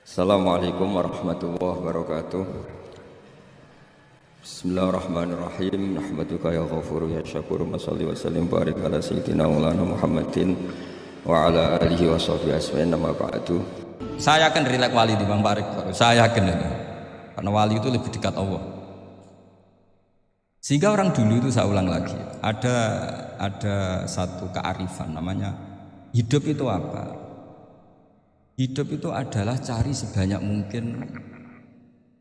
Assalamualaikum warahmatullahi wabarakatuh. Bismillahirrahmanirrahim. Nahmaduka ya ghafuru ya syakuru. Masalli wa sallim barik ala sayyidina maulana Muhammadin wa ala alihi wa sahbihi asma'in nama ba'du. Saya yakin rilek wali di Bang Parik. Saya yakin itu. Karena wali itu lebih dekat Allah. Sehingga orang dulu itu, saya ulang lagi, ada satu kearifan namanya hidup itu apa? Hidup itu adalah cari sebanyak mungkin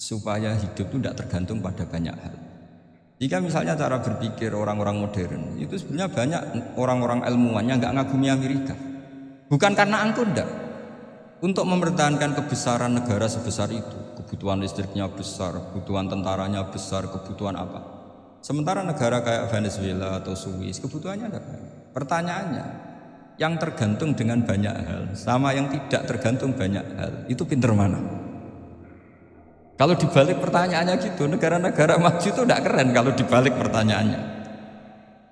supaya hidup itu tidak tergantung pada banyak hal. Jika misalnya cara berpikir orang-orang modern itu sebenarnya banyak orang-orang ilmuwan yang nggak ngagumi Amerika. Bukan karena angkuh, enggak. Untuk mempertahankan kebesaran negara sebesar itu, kebutuhan listriknya besar, kebutuhan tentaranya besar, kebutuhan apa. Sementara negara kayak Venezuela atau Swiss kebutuhannya enggak. Pertanyaannya, yang tergantung dengan banyak hal sama yang tidak tergantung banyak hal, itu pinter mana? Kalau dibalik pertanyaannya gitu, negara-negara maju itu tidak keren kalau dibalik pertanyaannya.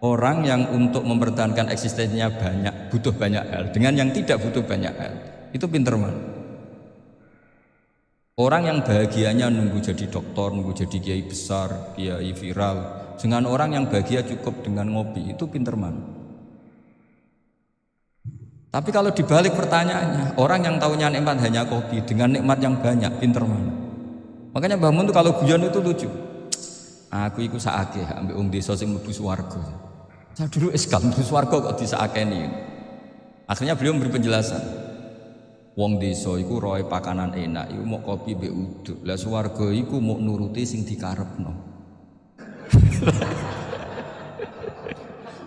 Orang yang untuk mempertahankan eksistensinya banyak, butuh banyak hal, dengan yang tidak butuh banyak hal, itu pinter mana? Orang yang bahagianya nunggu jadi dokter, nunggu jadi kiai besar, kiai viral, dengan orang yang bahagia cukup dengan ngopi, itu pinter mana? Tapi kalau dibalik pertanyaannya, orang yang tahunya nikmat hanya kopi dengan nikmat yang banyak, pinter mana? Makanya Mbah Mun tuh kalau guyon itu lucu. Aku iku sakake ambek wong desa sing mlebu swarga. Saya dulu eskal mlebu swarga kok disakeni. Akhirnya beliau memberi penjelasan. Wong desa iku roe pakanan enak, iku mau kopi mbek uduk. Lah swarga iku mau nuruti sing dikarepno.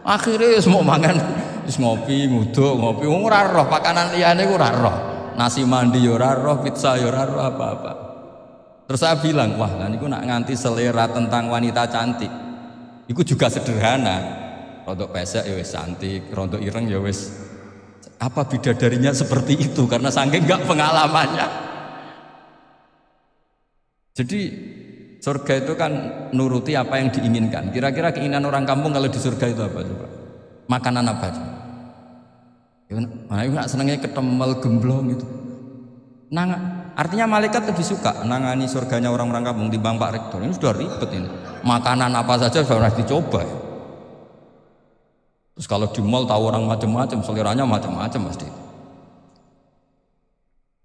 Akhirnya semua mangan, terus ngopi, nguduk, ngopi, ora roh pakanan liyane ora roh. Nasi mandi yo ora roh, pizza yo ora roh apa-apa. Terus saya bilang, wah, lah niku nak nganti selera tentang wanita cantik. Iku juga sederhana. Rodok pesek ya wis cantik, rodok ireng ya wis. Apa bidadarinya seperti itu karena saking enggak pengalamannya. Jadi surga itu kan nuruti apa yang diinginkan. Kira-kira keinginan orang kampung kalau di surga itu apa coba? Makanan apa coba? Nah, senangnya ketemel gemblong gitu. Artinya malaikat lebih suka nangani surganya orang-orang kampung timbang Pak Rektor. Ini sudah ribet ini. Makanan apa saja sudah dicoba. Terus kalau di mall tahu orang macam-macam, seleranya macam-macam pasti.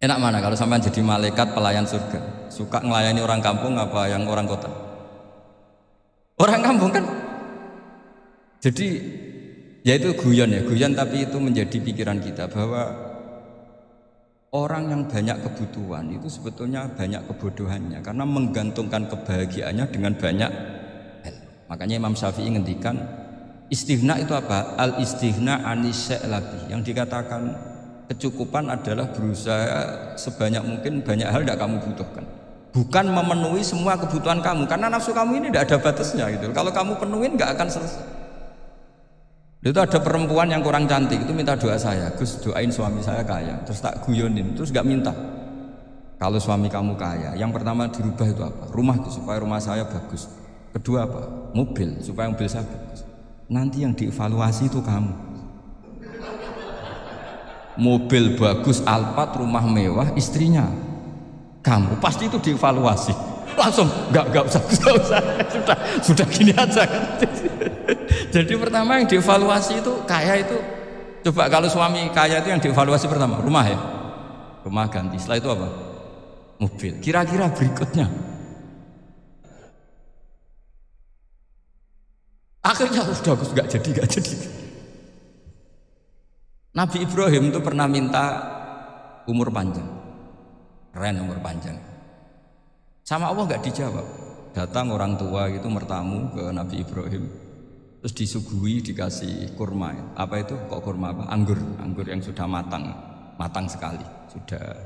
Enak mana kalau sampai jadi malaikat pelayan surga? Suka ngelayani orang kampung apa yang orang kota? Orang kampung kan? Jadi ya itu guyon ya, guyon tapi itu menjadi pikiran kita bahwa orang yang banyak kebutuhan itu sebetulnya banyak kebodohannya karena menggantungkan kebahagiaannya dengan banyak hal. Makanya Imam Syafi'i ngendikan istighna itu apa? Al istighna anisya labi, yang dikatakan kecukupan adalah berusaha sebanyak mungkin banyak hal tidak kamu butuhkan, bukan memenuhi semua kebutuhan kamu karena nafsu kamu ini tidak ada batasnya gitu. Kalau kamu penuhin nggak akan selesai. Itu ada perempuan yang kurang cantik itu minta doa saya, Gus doain suami saya kaya, terus tak guyonin, terus nggak minta. Kalau suami kamu kaya, yang pertama dirubah itu apa? Rumah itu supaya rumah saya bagus. Kedua apa? Mobil supaya mobil saya bagus. Nanti yang dievaluasi itu kamu. Mobil bagus, Alphard, rumah mewah, istrinya kamu, pasti itu dievaluasi. Langsung nggak usah sudah gini aja kan. Jadi pertama yang dievaluasi itu kaya itu, coba kalau suami kaya itu yang dievaluasi pertama rumah ya, rumah ganti, setelah itu apa? Mobil. Kira-kira berikutnya akhirnya sudah nggak jadi. Nabi Ibrahim itu pernah minta umur panjang, keren umur panjang. Sama Allah nggak dijawab. Datang orang tua gitu mertamu ke Nabi Ibrahim, terus disuguhi dikasih kurma. Apa itu? Kok kurma apa? Anggur yang sudah matang sekali, sudah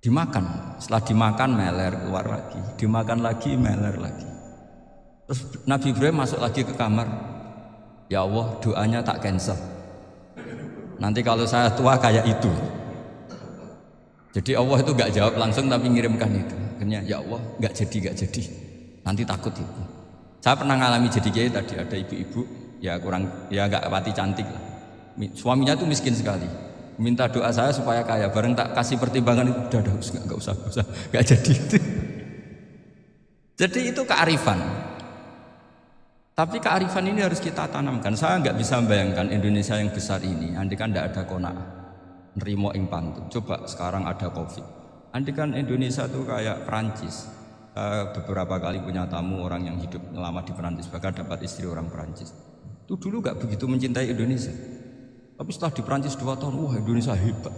dimakan. Setelah dimakan meler keluar lagi, dimakan lagi meler lagi. Terus Nabi Ibrahim masuk lagi ke kamar. Ya Allah, doanya tak cancel. Nanti kalau saya tua kayak itu. Jadi Allah itu nggak jawab langsung tapi ngirimkan itu. Akhirnya ya Allah nggak jadi. Nanti takut itu. Saya pernah ngalami jadi kiai tadi, ada ibu-ibu ya kurang ya nggak pati cantik lah. Suaminya tuh miskin sekali. minta doa saya supaya kaya. Bareng tak kasih pertimbangan itu, udah nggak usah, nggak jadi. Jadi itu kearifan. Tapi kearifan ini harus kita tanamkan. Saya nggak bisa membayangkan Indonesia yang besar ini, andai kan tidak ada qanaah, nerimo ing pantun. Coba sekarang ada Covid. Andai kan Indonesia itu kayak Perancis. Beberapa kali punya tamu orang yang hidup lama di Perancis, bahkan dapat istri orang Perancis. Itu dulu nggak begitu mencintai Indonesia. Tapi setelah di Perancis 2 tahun, wah Indonesia hebat.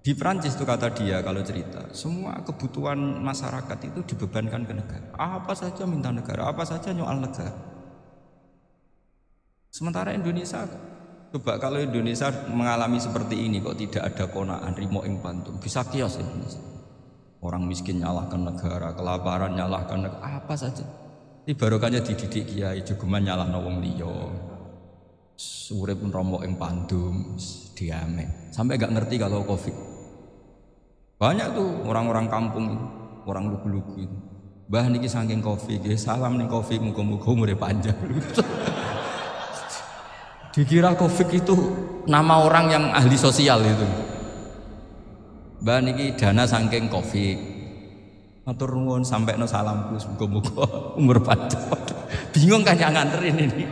Di Perancis itu kata dia kalau cerita, semua kebutuhan masyarakat itu dibebankan ke negara. Apa saja minta negara, apa saja nyoal negara. Sementara Indonesia, coba kalau Indonesia mengalami seperti ini kok tidak ada qanaah, rimo ing pantun, bisa kios Indonesia. Orang miskin nyalahkan negara, kelaparan nyalahkan negara, apa saja. Ini barokahnya dididik kiai, jogeman nyalahno wong liya. Urip romo ing pandum, diame. Sampai gak ngerti kalau Covid. Banyak tuh orang-orang kampung, orang lugu-lugu itu. Mbah niki saking Covid, salam ning Covid, muga-muga umure panjang. Dikira Covid itu nama orang yang ahli sosial itu. Mbah niki dana saking Covid. Matur nuwun sampai no salamku, muga-muga umur panjang. Bingung kan yang nganterin ini.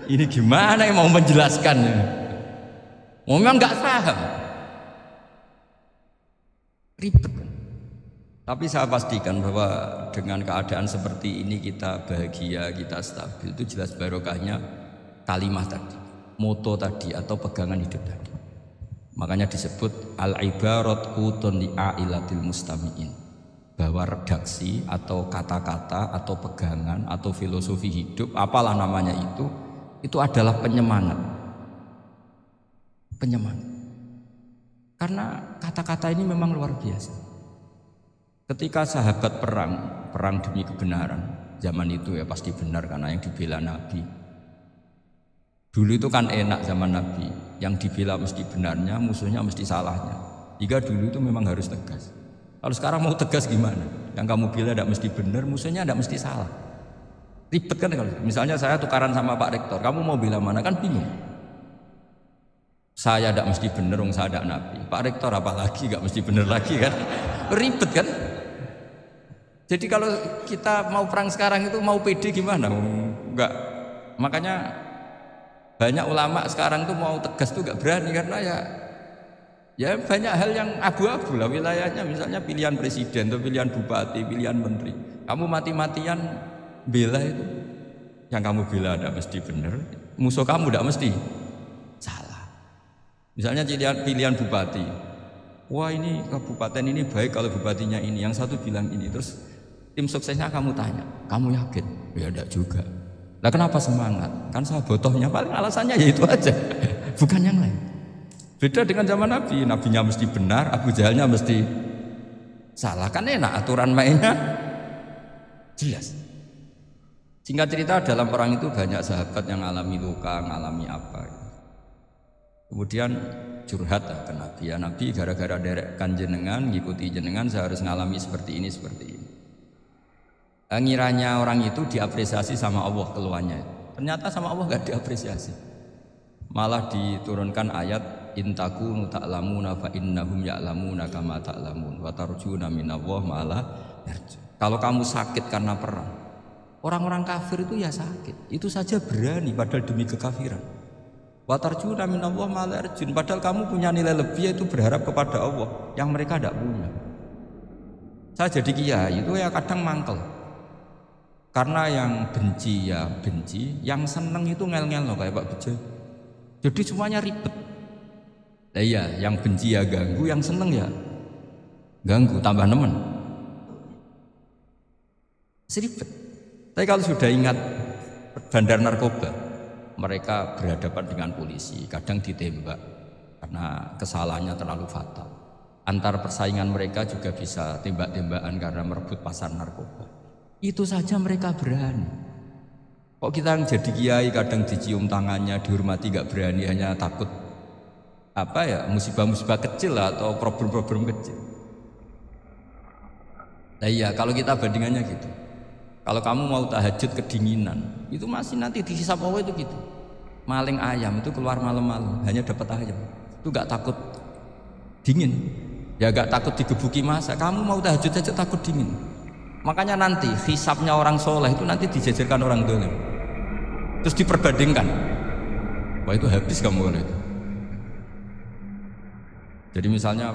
Ini gimana yang mau menjelaskan ini? Memang nggak paham, ribet. Tapi saya pastikan bahwa dengan keadaan seperti ini kita bahagia, kita stabil, itu jelas barokahnya kalimat tadi, moto tadi atau pegangan hidup tadi. Makanya disebut al-ibarat qutun li'ailatil mustami'in, bahwa redaksi atau kata-kata atau pegangan atau filosofi hidup, apalah namanya itu adalah penyemangat. Karena kata-kata ini memang luar biasa. Ketika sahabat perang demi kebenaran, zaman itu ya pasti benar karena yang dibela Nabi. Dulu itu kan enak zaman Nabi, yang dibela mesti benarnya, musuhnya mesti salahnya. Jika dulu itu memang harus tegas. Kalau sekarang mau tegas gimana? Yang kamu bela tidak mesti benar, musuhnya tidak mesti salah. Ribet kan kalau misalnya saya tukaran sama Pak Rektor, kamu mau bela mana kan bingung. Saya tidak mesti benar, saya tidak Nabi. Pak Rektor apalagi nggak mesti benar lagi kan? Ribet kan? Jadi kalau kita mau perang sekarang itu mau pede gimana? Enggak. Makanya banyak ulama sekarang tuh mau tegas tuh nggak berani karena ya banyak hal yang abu-abu lah wilayahnya, misalnya pilihan presiden atau pilihan bupati, pilihan menteri. Kamu mati-matian bela itu, yang kamu bela tidak mesti benar, musuh kamu tidak mesti salah. Misalnya pilihan bupati, wah ini kabupaten ini baik kalau bupatinya ini, yang satu bilang ini, terus tim suksesnya kamu tanya, kamu yakin? Ya tidak juga. Lah kenapa semangat? Kan saya botohnya, paling alasannya ya itu aja, bukan yang lain. Beda dengan zaman Nabi, nabinya mesti benar, Abu Jahalnya mesti salah, kan enak aturan mainnya jelas. Singkat cerita dalam perang itu banyak sahabat yang alami luka, ngalami apa. Kemudian curhat ke Nabi, ya Nabi gara-gara derekkan jenengan, ngikuti jenengan saya harus ngalami seperti ini, seperti ini. Ngiranya orang itu diapresiasi sama Allah keluarnya. Ternyata sama Allah gak diapresiasi. Malah diturunkan ayat intakunu ta'lamuna fa innahum ya'lamuna kama ta'lamun wa tarjuna minallah ma'ala yarju. Kalau kamu sakit karena perang, orang-orang kafir itu ya sakit, itu saja berani padahal demi kekafiran. Wa tarjuna minallah ma'ala yarjun, padahal kamu punya nilai lebih yaitu berharap kepada Allah yang mereka tidak punya. Saya jadi kiai itu ya kadang mangkel. Karena yang benci ya benci, yang seneng itu ngel-ngel loh kayak Pak Bejo. Jadi semuanya ribet. Nah iya, yang benci ya ganggu, yang seneng ya ganggu, tambah nemen. Seribet. Tapi kalau sudah ingat bandar narkoba, mereka berhadapan dengan polisi, kadang ditembak karena kesalahannya terlalu fatal. Antar persaingan mereka juga bisa tembak-tembakan karena merebut pasar narkoba. Itu saja mereka berani. Kok kita yang jadi kiai kadang dicium tangannya, dihormati gak berani, hanya takut apa ya, musibah-musibah kecil lah, atau problem-problem kecil. Nah iya, kalau kita bandingannya gitu. Kalau kamu mau tahajud kedinginan, itu masih nanti dihisab Allah itu gitu. Maling ayam itu keluar malam-malam, hanya dapat ayam. itu gak takut dingin, ya gak takut digebuki masa. Kamu mau tahajud aja takut dingin. Makanya nanti hisabnya orang soleh itu nanti dijajarkan orang dolim, terus diperbandingkan. Wah itu habis kamu oleh itu. Jadi misalnya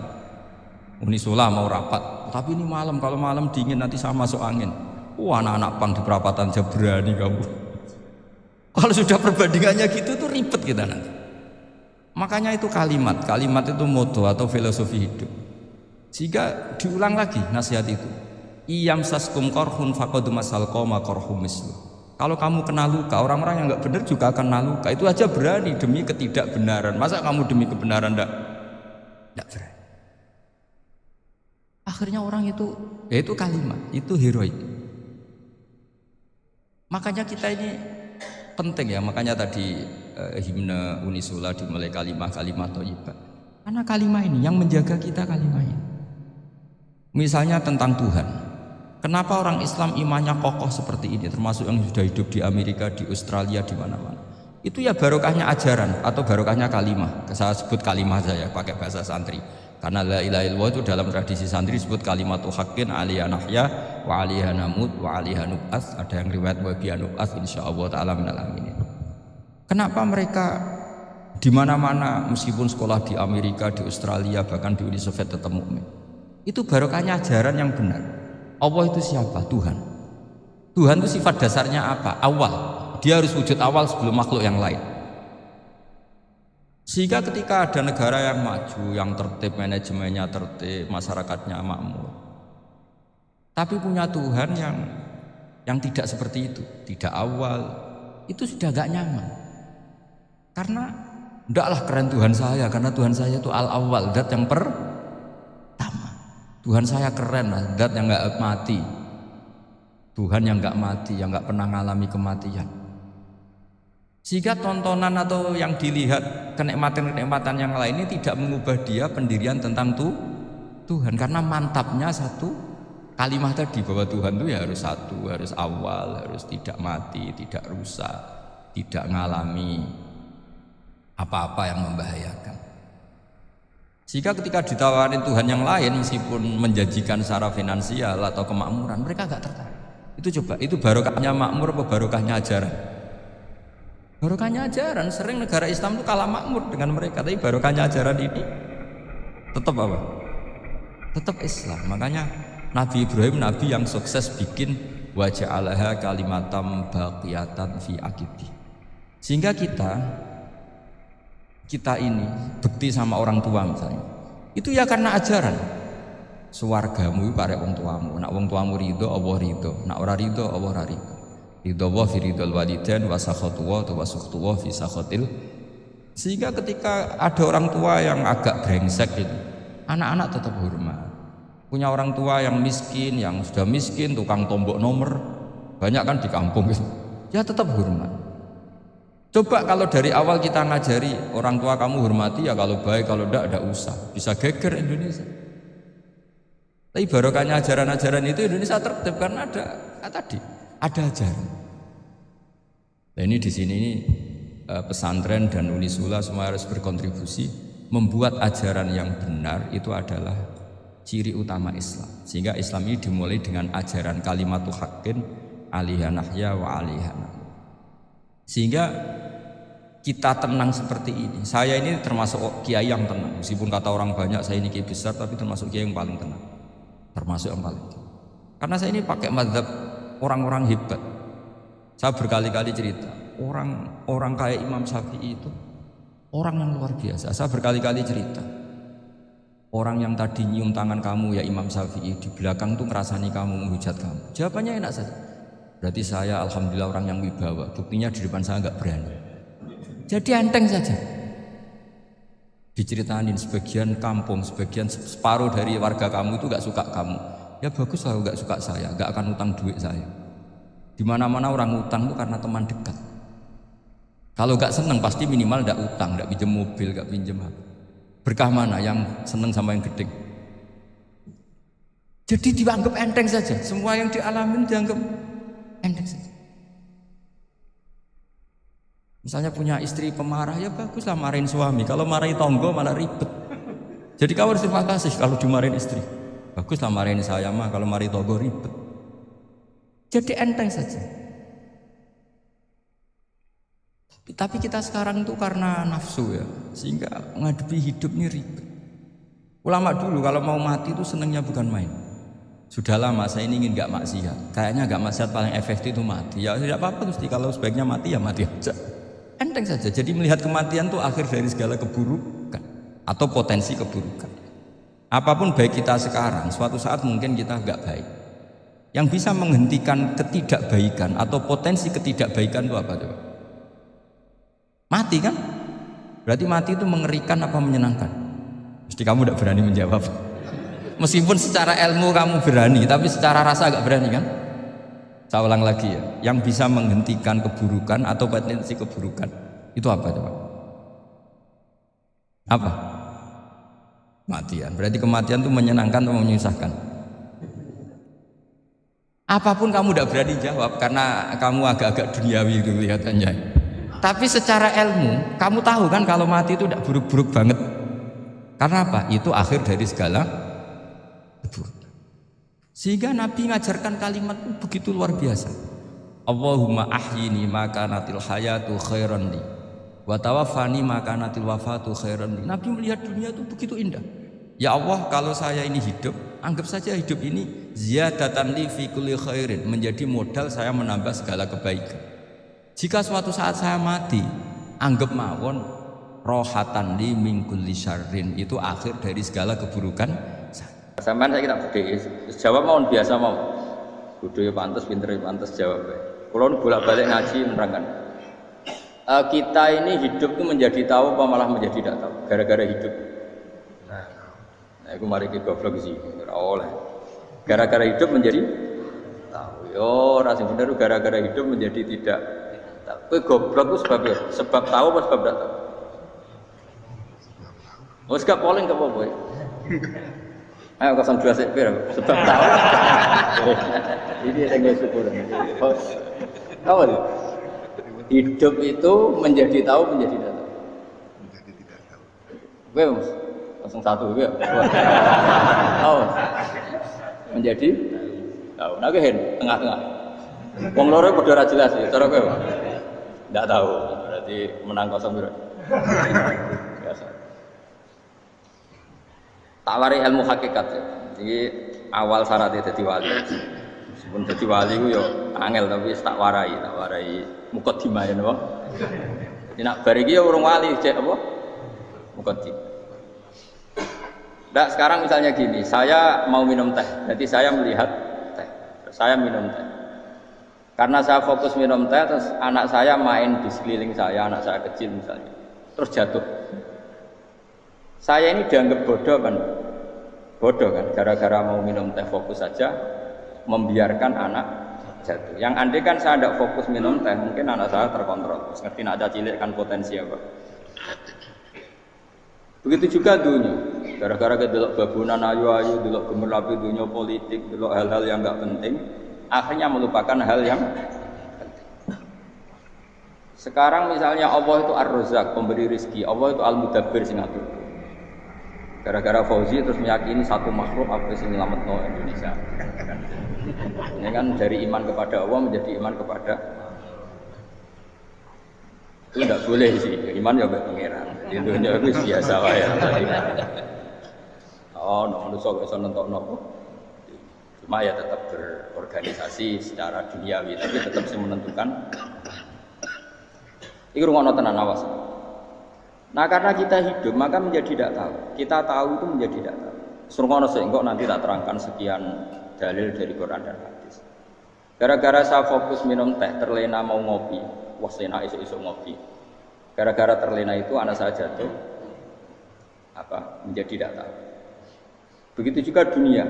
Unisula mau rapat, tapi ini malam, kalau malam dingin nanti sama masuk angin. Wah anak-anak pang di perapatan aja berani kamu. Kalau sudah perbandingannya gitu tuh ribet kita nanti. Makanya itu kalimat itu moto atau filosofi hidup. Sehingga diulang lagi nasihat itu. Iyam saskum korhun faqadu masal qoma korhum mislu. Kalau kamu kena luka, orang-orang yang nggak benar juga akan kena luka. Itu aja berani demi ketidakbenaran. Masa kamu demi kebenaran enggak berani? Akhirnya orang itu, ya itu kalimat, itu heroik. Makanya kita ini penting ya, makanya tadi himne Unisula dimulai kalimat-kalimat thayyibah. Karena kalimat ini yang menjaga kita kalimat ini. Misalnya tentang Tuhan. Kenapa orang Islam imannya kokoh seperti ini, termasuk yang sudah hidup di Amerika, di Australia, di mana-mana. Itu ya barokahnya ajaran atau barokahnya kalimat. Saya sebut kalimat saya pakai bahasa santri. Karena la ilaha illallah itu dalam tradisi santri disebut kalimatu haqqin alaiha nahya wa alaiha namut wa alaiha nub'ats. Ada yang riwayat wa biha nub'ats insyaallah taala minal aminin. Kenapa mereka di mana-mana meskipun sekolah di Amerika, di Australia, bahkan di Uni Soviet tetap mukmin? Itu barokahnya ajaran yang benar. Allah itu siapa? Tuhan. Tuhan itu sifat dasarnya apa? Awal. Dia harus wujud awal sebelum makhluk yang lain. Sehingga ketika ada negara yang maju, yang tertib, manajemennya tertib, masyarakatnya makmur, tapi punya Tuhan yang tidak seperti itu, tidak awal, itu sudah gak nyaman. Karena ndaklah keren Tuhan saya, karena Tuhan saya itu al-awwal, zat yang pertama. Tuhan saya keren lah, zat yang gak mati. Tuhan yang gak mati, yang gak pernah mengalami kematian. Sehingga tontonan atau yang dilihat kenikmatan-kenikmatan yang lain ini tidak mengubah dia pendirian tentang Tuhan. Karena mantapnya satu kalimat tadi bahwa Tuhan itu ya harus satu, harus awal, harus tidak mati, tidak rusak, tidak mengalami apa-apa yang membahayakan. Sehingga ketika ditawarin Tuhan yang lain meskipun menjanjikan secara finansial atau kemakmuran, mereka gak tertarik. Itu coba, itu barokahnya makmur apa barokahnya ajaran? Barokahnya ajaran. Sering negara Islam itu kalah makmur dengan mereka, tapi barokahnya ajaran ini tetap apa? Tetap Islam. Makanya Nabi Ibrahim, Nabi yang sukses bikin wa ja'alaha kalimatam baqiyatan fi aqibi. Sehingga kita ini bekti sama orang tua misalnya, itu ya karena ajaran. Suwargamu parek wong tuamu, nak wong tuamu ridho Allah ridho, nak ora ridho Allah ora ridho. Ridho wa fi ridhol walidain wa sakhatu wa sukhtu wa fi sakhatil. Sehingga ketika ada orang tua yang agak brengsek itu, anak-anak tetap hormat. Punya orang tua yang miskin, yang sudah miskin, tukang tombok nomor, banyak kan di kampung gitu, ya tetap hormat. Coba kalau dari awal kita ngajari orang tua kamu hormati ya, kalau baik, kalau tidak usah, bisa geger Indonesia. Tapi barokahnya ajaran-ajaran itu Indonesia tertib karena ada ajaran. Nah ini di sini pesantren dan Unisula semua harus berkontribusi membuat ajaran yang benar itu adalah ciri utama Islam. Sehingga Islam ini dimulai dengan ajaran kalimatu haqqin alaiha nahya wa alaiha namut. Sehingga kita tenang seperti ini. Saya ini termasuk kiai yang tenang. Meskipun kata orang banyak saya ini kiai besar, tapi termasuk kiai yang paling tenang. Termasuk yang paling tenang. Karena saya ini pakai mazhab orang-orang hebat. Saya berkali-kali cerita, orang kayak Imam Syafi'i itu orang yang luar biasa. Saya berkali-kali cerita, orang yang tadi nyium tangan kamu ya Imam Syafi'i, di belakang tuh ngerasani kamu, menghujat kamu. Jawabannya enak saja. Berarti saya alhamdulillah orang yang wibawa. Buktinya di depan saya nggak berani. Jadi enteng saja. Diceritain sebagian kampung, sebagian separuh dari warga kamu itu nggak suka kamu. Ya bagus lah nggak suka saya, nggak akan utang duit saya. Di mana-mana orang utang itu karena teman dekat. Kalau nggak seneng pasti minimal nggak utang, nggak pinjam mobil, nggak pinjam apa. Berkah mana yang seneng sama yang gede? Jadi dianggap enteng saja. Semua yang dialamin dianggap enteng saja. Misalnya punya istri pemarah, ya baguslah marahin suami. Kalau marahin tonggo malah ribet. Jadi kau harus terima kasih kalau dimarahin istri. Baguslah marahin saya mah, kalau marahin tonggo ribet. Jadi enteng saja. Tapi kita sekarang itu karena nafsu ya, sehingga menghadapi hidup ini ribet. Ulama dulu kalau mau mati itu senangnya bukan main. Sudah lama saya ini ingin gak maksiat. Kayaknya gak maksiat paling efektif itu mati. Ya tidak apa-apa Gusti, kalau sebaiknya mati ya mati aja. Enteng saja. Jadi melihat kematian itu akhir dari segala keburukan atau potensi keburukan. Apapun baik kita sekarang, suatu saat mungkin kita gak baik. Yang bisa menghentikan ketidakbaikan atau potensi ketidakbaikan itu apa coba? Mati kan? Berarti mati itu mengerikan apa menyenangkan? Mesti kamu tidak berani menjawab. Meskipun secara ilmu kamu berani, tapi secara rasa agak berani kan? Saya ulang lagi ya, yang bisa menghentikan keburukan atau potensi keburukan itu apa coba? Apa? Kematian. Berarti kematian itu menyenangkan atau menyusahkan? Apapun kamu tidak berani jawab karena kamu agak-agak duniawi itu kelihatannya. Tapi secara ilmu, kamu tahu kan kalau mati itu tidak buruk-buruk banget. Karena apa? Itu akhir dari segala keburukan. Sehingga Nabi ngajarkan kalimat itu begitu luar biasa. Allahumma ahyini maka natil hayatu khairan li wa tawaffani maka natil wafatu khairan li. Nabi melihat dunia itu begitu indah. Ya Allah, kalau saya ini hidup, anggap saja hidup ini ziyadatan li fi kulli khairin, menjadi modal saya menambah segala kebaikan. Jika suatu saat saya mati, anggap mawon rohatan li min kulli syarrin, itu akhir dari segala keburukan. Sampai saya kita budi, jawab mau biasa mau, budaya pantas, pinter pantas jawab. Kalau bolak-balik ngaji menerangkan, kita ini hidup itu menjadi tahu, apa malah menjadi tidak tahu, gara-gara hidup. Nah, aku mari kita goblok sih, oleh. Gara-gara hidup menjadi tahu. Yo, rasa benar gara-gara hidup menjadi tidak. Tapi goblok itu sebabnya, sebab tahu apa sebab tidak tahu? Oh, sekarang polling ke apa boy? Ayo 02 sepir, sebab tahu. Ini yang nggak syukur. Apa itu? Hidup itu menjadi tahu, menjadi tidak tahu. Menjadi tidak tahu. Oke, Mas. 01 ya. Tahu. Menjadi tahu. Nah, hen tengah-tengah. Wong loro padha ora jelas ya, cara kowe. Enggak tahu. Berarti menang 0 piro. Biasa. Tawari ilmu hakikat ya. Jadi awal syaratnya jadi wali. Meskipun jadi wali ku yo angel tapi tak warai mukadimah ya napa. Jadi nak bar iki ya urung wali cek apa? Mukadimah. Nah, sekarang misalnya gini, saya mau minum teh, jadi saya melihat teh, saya minum teh. Karena saya fokus minum teh, terus anak saya main di sekeliling saya, anak saya kecil misalnya, terus jatuh. Saya ini dianggap bodoh kan? Bodoh kan? Gara-gara mau minum teh fokus saja, membiarkan anak jatuh. Yang andai kan saya tidak fokus minum teh, mungkin anak saya terkontrol. Terus ngerti nak ada cilik kan potensi apa? Begitu juga dunia. Gara-gara kita delok babunan ayu-ayu, delok gemerlapi dunia politik, delok hal-hal yang enggak penting, akhirnya melupakan hal yang penting. Sekarang misalnya Allah itu Ar-Razzaq, pemberi rezeki, Allah itu Al-Mudabbir sing ngatur. Gara-gara Fauzi terus meyakini satu makhluk apa sing nyelametno Indonesia. Ini kan dari iman kepada Allah menjadi iman kepada itu tidak boleh sih, iman ya pengiran. Di dunia itu biasa wae. Oh, no manusia bisa nonton nopo. Cuma ya tetap berorganisasi secara duniawi, tapi tetap sih menentukan. Iku rungono tenan awas. Nah, karena kita hidup maka menjadi tidak tahu. Kita tahu itu menjadi tidak tahu. Rungono sih, engkau nanti tak terangkan sekian dalil dari Quran dan hadis. Gara-gara saya fokus minum teh, terlena mau ngopi. Wah, sena isu-isu ngopi. Gara-gara terlena itu anak saya jatuh, menjadi tidak tahu. Begitu juga dunia.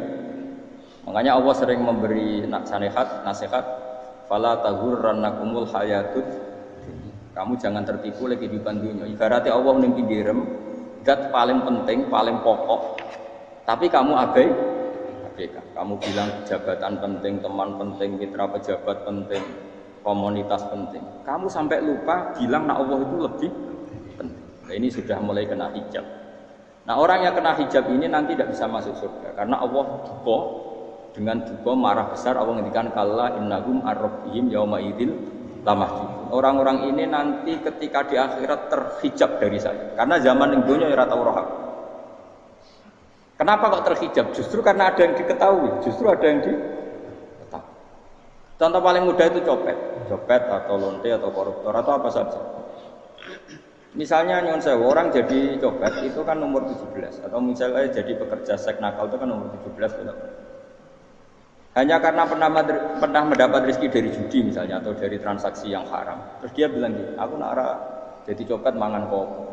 Makanya Allah sering memberi nasihat, fala taghurrannakumul hayatud. Kamu jangan tertipu oleh kehidupan dunia. Ibaratnya Allah ning pinggirem, zat paling penting, paling pokok. Tapi kamu abaikan. Kamu bilang jabatan penting, teman penting, mitra pejabat penting, komunitas penting. Kamu sampai lupa bilang nak Allah itu lebih penting. Nah, ini sudah mulai kena hijab. Nah, orang yang kena hijab ini nanti tidak bisa masuk surga karena Allah duka dengan duka marah besar. Allah ngendikan kalla innahum ar-rabbihim yauma idzil lamahjubun. Orang-orang ini nanti ketika di akhirat terhijab dari saya. Karena zaman yang dunia ora tau roh. Kenapa kok terhijab? Justru karena ada yang diketahui, justru ada yang diketahui. Contoh paling mudah itu copet atau lonte atau koruptor atau apa saja. Misalnya nyuwun sewu, orang jadi copet itu kan umur 17 atau misalnya jadi pekerja seks nakal itu kan umur 17 gitu. Hanya karena pernah mendapat rezeki dari judi misalnya atau dari transaksi yang haram. Terus dia bilang gitu, aku nak jadi copet mangan kopi.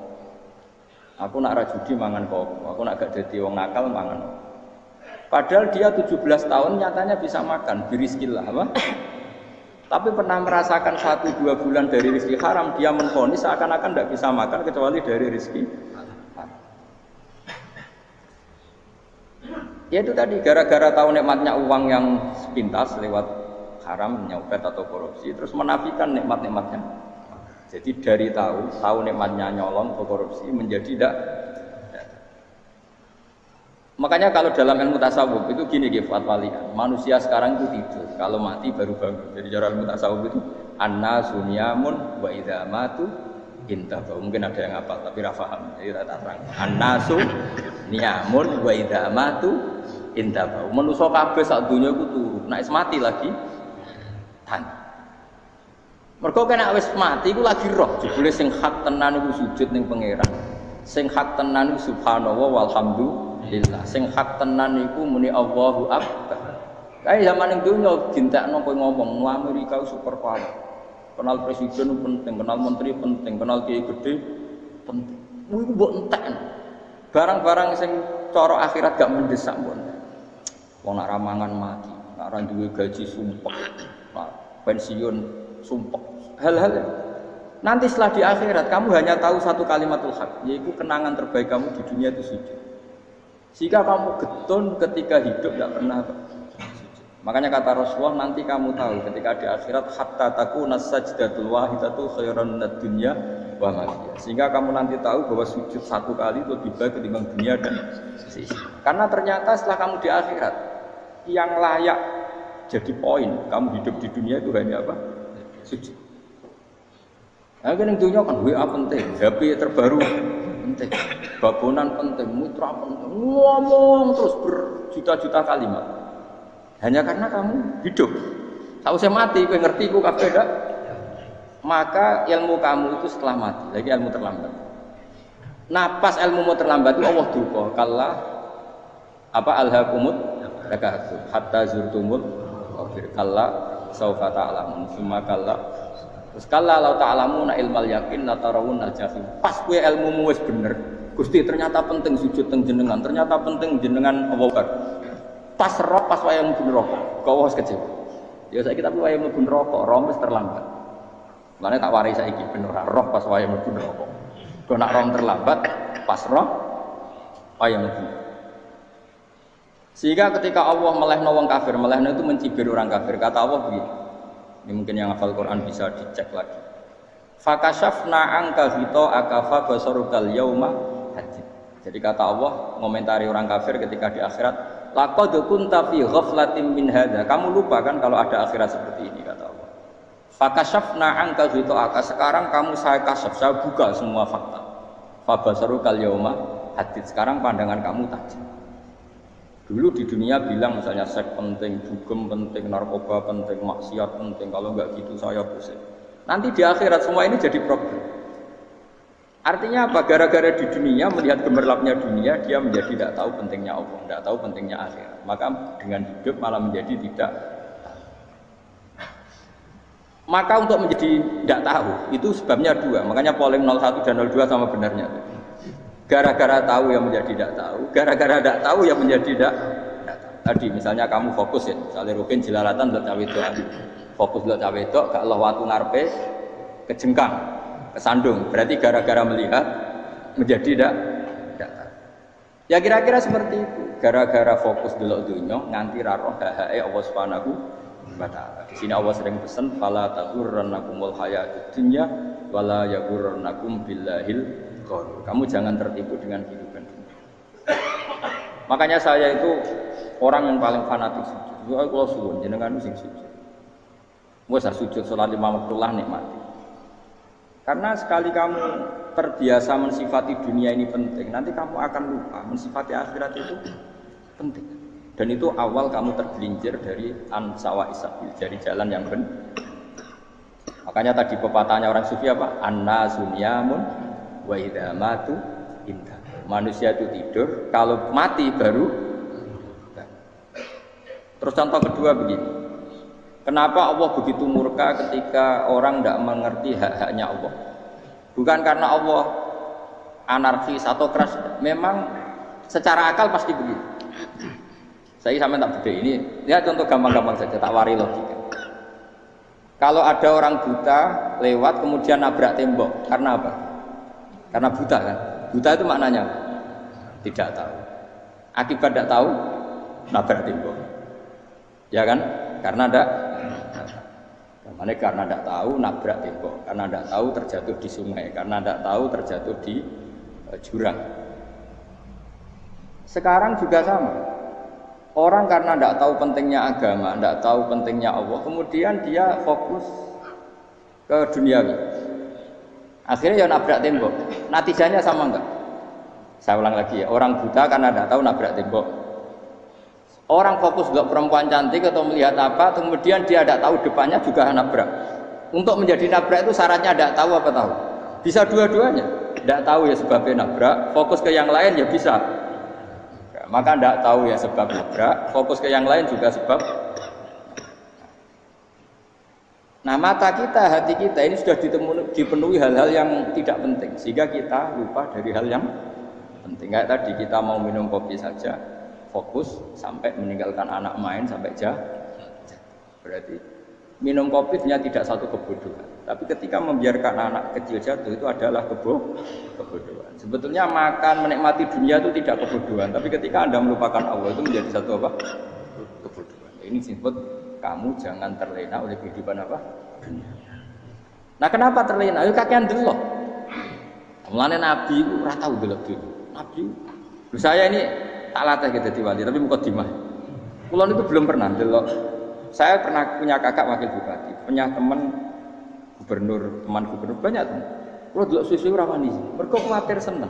Aku nak ra judi mangan kopi, aku nak gak jadi wong nakal mangan. Padahal dia 17 tahun nyatanya bisa makan, birizkillah apa? Tapi pernah merasakan 1-2 bulan dari rezeki haram, dia menvonis seakan-akan tidak bisa makan kecuali dari rezeki haram. Ya itu tadi, gara-gara tahu nikmatnya uang yang sepintas lewat haram, nyopet atau korupsi, terus menafikan nikmat-nikmatnya. Jadi dari tahu nikmatnya nyolong atau korupsi menjadi tidak. Makanya kalau dalam ilmu tasawuf itu gini fatwalian, manusia sekarang itu tidur, kalau mati baru bangun. Jadi cara ilmu tasawuf itu annasu niyamun wa idza matu intahu. Mungkin ada yang hafal tapi ra paham. Jadi tak terang. Annasu niyamun wa idza matu intahu. Manusa kabeh sak donya iku turu, nek mati lagi tan. Mergo kena wis mati iku lagi roh, jebule sing hak tenan iku sujud ning pangeran. Sing hak tenan iku subhanallah walhamdulillah. Sing hak tenan iku muni Allahu akbar. Kae zaman ning donya dintekno kowe ngomong Amerika super power. Kenal presiden penting, kenal menteri penting, kenal kiai gede penting. Iku mbok entekno. Barang-barang sing cara akhirat gak mendesak mbok entek. Wong nak ramangan mati, nak ra duwe gaji sumpek, pensiun sumpek. Hal-hal nanti setelah di akhirat kamu hanya tahu satu kalimatul haq, yaitu kenangan terbaik kamu di dunia itu sujud. Jika kamu getun ketika hidup tidak pernah sujud. Makanya kata Rasulullah, nanti kamu tahu ketika di akhirat hatta takuna sajdatul wahidatu khairan minad dunya wa ma fiha. Sehingga kamu nanti tahu bahwa sujud satu kali itu lebih baik ketimbang dunia dan sisi. Karena ternyata setelah kamu di akhirat yang layak jadi poin kamu hidup di dunia itu hanya apa? Sujud. Nah, kan yang dunia kan WA penting, HP terbaru penting, babonan penting, mitra penting, ngomong terus berjuta-juta kalimat. Hanya karena kamu hidup. Tahu saya mati, kowe ngerti ku kabeh dak? Maka ilmu kamu itu setelah mati, lagi ilmu terlambat. Nah, pas ilmumu terlambat itu Allah duka, kalla apa alhaqumut takatsur hatta zurtumul maqabir. Kalla saufa ta'lamun, summa kalla. Terus kalla law ta'lamuna ilmal yakin la tarawun al-jahim. Pas kowe ilmumu wis bener, Gusti ternyata penting sujud teng jenengan, ternyata penting jenengan Allah Akbar. Pas roh pas wayahe mlebu neraka, kok wis kecewa. Ya saiki tapi wayahe mlebu neraka, roh wis terlambat. Lane tak warai saiki ben ora roh pas wayahe mlebu neraka. Kok nak roh terlambat, pas roh wayahe mlebu. Sehingga ketika Allah melehno wong kafir, melehno itu mencibir orang kafir. Kata Allah begini. Ini mungkin yang hafal Quran bisa dicek lagi. Fakashafna anka hito akafa basarukal yauma hadid. Jadi kata Allah ngomentari orang kafir ketika di akhirat, laqad kunta fi ghaflatin min hadza. Kamu lupa kan kalau ada akhirat seperti ini, kata Allah. Fakashafna anka hito aka, sekarang kamu saya kasaf, saya buka semua fakta. Fa basarukal yauma hadid. Sekarang pandangan kamu tajam. Dulu di dunia bilang misalnya seks penting, dugem penting, narkoba penting, maksiat penting. Kalau enggak gitu saya pusing. Nanti di akhirat semua ini jadi problem. Artinya apa? Gara-gara di dunia melihat gemerlapnya dunia, dia menjadi tidak tahu pentingnya Allah, tidak tahu pentingnya akhirat. Maka dengan hidup malah menjadi tidak. Maka untuk menjadi tidak tahu itu sebabnya dua. Makanya polling 01 dan 02 sama benarnya. Gara-gara tahu yang menjadi tidak tahu, gara-gara tidak tahu yang menjadi tidak tahu. Tadi misalnya kamu fokus ya, misalnya rukin jelalatan buat cawe itu, fokus buat cawe itu, gak Allah waktu ngarpe kejengkang, kesandung. Berarti gara-gara melihat menjadi tidak tahu. Ya kira-kira seperti itu. Gara-gara fokus delok dunya nganti ra roh hae Allah Subhanahu wa ta'ala. Di sini Allah sering pesan fala taghurrannakumul hayatud dunya wala yaghurrannakum billahil ghurur. Kamu jangan tertipu dengan kehidupan dunia. Makanya saya itu orang yang paling fanatik sujud. Kalau suwun jenengan sing sujud. Wes sujud salat 5 waktu lah nikmati. Karena sekali kamu terbiasa mensifati dunia ini penting, nanti kamu akan lupa mensifati akhirat itu penting. Dan itu awal kamu tergelincir dari ansawa isabil, dari jalan yang benar. Makanya tadi pepatahnya orang sufi apa? An-nasu niyamun wa idza matu inta. Manusia itu tidur, kalau mati baru. Terus contoh kedua begini. Kenapa Allah begitu murka ketika orang tidak mengerti hak-haknya Allah? Bukan karena Allah anarkis atau keras, memang secara akal pasti begitu. Saya sampai tak beda ini, ya contoh gampang-gampang saja, tak wari logika. Kalau ada orang buta lewat kemudian nabrak tembok, karena apa? Karena buta kan? Buta itu maknanya tidak tahu. Akibat tidak tahu, nabrak tembok. Ya kan? Karena tidak tahu nabrak tembok, karena tidak tahu terjatuh di sungai, karena tidak tahu terjatuh di jurang. Sekarang juga sama. Orang karena tidak tahu pentingnya agama, tidak tahu pentingnya Allah, kemudian dia fokus ke duniawi. Akhirnya ya nabrak tembok. Natijanya sama enggak? Saya ulang lagi ya, orang buta karena tidak tahu nabrak tembok. Orang fokus ke perempuan cantik atau melihat apa, kemudian dia tidak tahu depannya juga nabrak. Untuk menjadi nabrak itu syaratnya tidak tahu apa tahu? Bisa dua-duanya. Tidak tahu ya sebabnya nabrak, fokus ke yang lain ya bisa. Maka tidak tahu ya sebab nabrak, fokus ke yang lain juga sebab. Nah mata kita, hati kita ini sudah dipenuhi hal-hal yang tidak penting, sehingga kita lupa dari hal yang penting. Kayak tadi kita mau minum kopi saja, fokus sampai meninggalkan anak main sampai berarti minum kopi sebenarnya tidak satu kebodohan, tapi ketika membiarkan anak kecil jatuh itu adalah kebodohan. Sebetulnya makan menikmati dunia itu tidak kebodohan, tapi ketika Anda melupakan Allah itu menjadi satu apa? Kebodohan. Ini disebut kamu jangan terlena oleh kehidupan apa? Dunia. Nah kenapa terlena? Ayo kakean delok. Mulane Nabi itu ora tau delok dulu. Nabi, saya ini tak latih gitu di wali, tapi mukadimah. Kulon itu belum pernah delok. Saya pernah punya kakak wakil bupati, punya teman gubernur banyak teman. Kalau delok susu ora wani, mergo kuwatir seneng.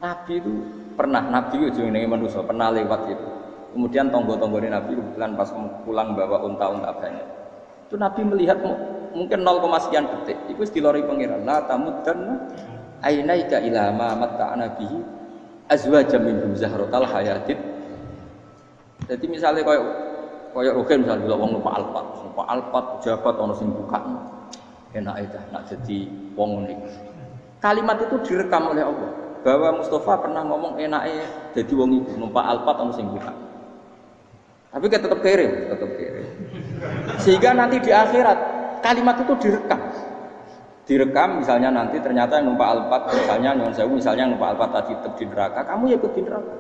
Nabi itu pernah, Nabi itu jenenge manusia, pernah lewat itu. Kemudian tonggo-tonggone Nabi kebetulan pas pulang bawa unta-unta banyak. Itu Nabi melihat mungkin 0, sekian detik, itu dilori pengiran. La tamuddanna ainaika ila ma matta'ana bihi azwajam minhum zahratal hayatid. Jadi misalnya kayak Ruhin misalnya wong numpak Alphard pejabat ana sing buka. Enak aja nak jadi wong niku. Kalimat itu direkam oleh Allah bahwa Mustafa pernah ngomong enake jadi wong iku numpak Alphard ana sing buka. Tapi kan tetap kere. Sehingga nanti di akhirat kalimat itu direkam misalnya nanti ternyata yang numpak Alphard misalnya nyon sewu misalnya numpak Alphard tadi tetap di neraka, kamu ya ikut di neraka.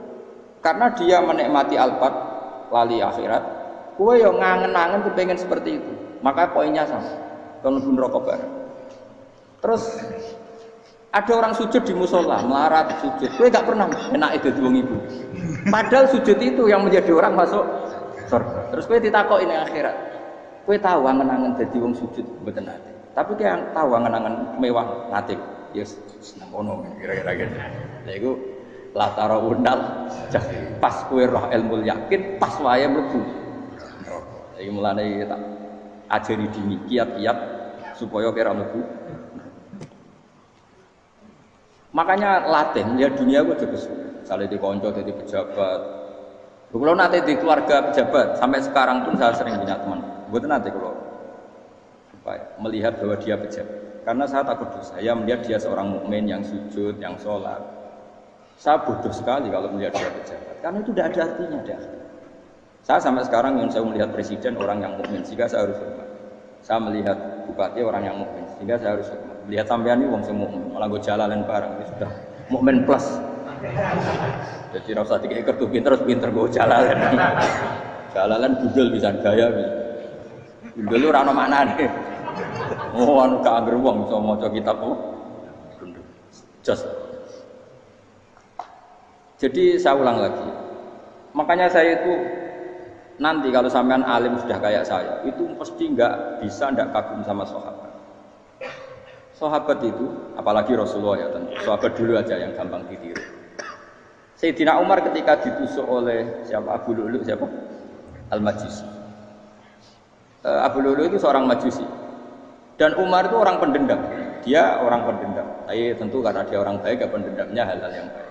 Karena dia menikmati Alphard lali akhirat, kowe yo ngangen-angen kepengen seperti itu. Maka poinnya sama. Kon mlebu neraka bareng. Terus ada orang sujud di musola, melarat sujud. Kowe gak pernah enake dadi wong ibu. Padahal sujud itu yang menjadi orang masuk surga. Terus kowe ditakoki ning akhirat. Kowe tahu angen-angen dadi wong sujud mboten nate. Tapi kowe tahu angen-angen mewah nate. Yes, ngono kira-kira gitu. Lha iku latara undal pas kowe roh ilmu yakin pas wae mlebu. Iki mulane tak ajari dini kiat-kiat supaya kira mlebu. Makanya latih ya dunia gue juga misalnya di konco jadi pejabat. Kalau nanti di keluarga pejabat sampai sekarang pun saya sering punya teman. Buat nanti kalau melihat bahwa dia pejabat, karena saya takut dosa. Saya melihat dia seorang mukmin yang sujud, yang sholat. Saya bodoh sekali kalau melihat dia pejabat, karena itu tidak ada artinya dah. Saya sampai sekarang yang saya melihat presiden orang yang mukmin, sehingga saya harus hormat. Saya melihat bupati orang yang mukmin, sehingga saya harus hormat. Lihat sampean ini wong sing mukmin, malah gue jalanin barang ini sudah mukmin plus. Jadi rasa tiga ekor tuh pinter gue jalanin. Jalalan gundul bisa gaya bisa. Gundul ora ono maknane. Oh anu gak angger wong iso maca kitab kok. Gundul. Just. Jadi saya ulang lagi. Makanya saya itu nanti kalau sampean alim sudah kayak saya, itu pasti nggak bisa nggak kagum sama sahabat. Sahabat itu, apalagi Rasulullah ya tentu. Sahabat dulu aja yang gampang ditiru. Sayyidina Umar ketika ditusuk oleh siapa Abu Lu'lu siapa? Al-Majusi. Abu Lu'lu itu seorang Majusi. Dan Umar itu orang pendendam. Dia orang pendendam. Tapi tentu karena dia orang baik, pendendamnya hal-hal yang baik.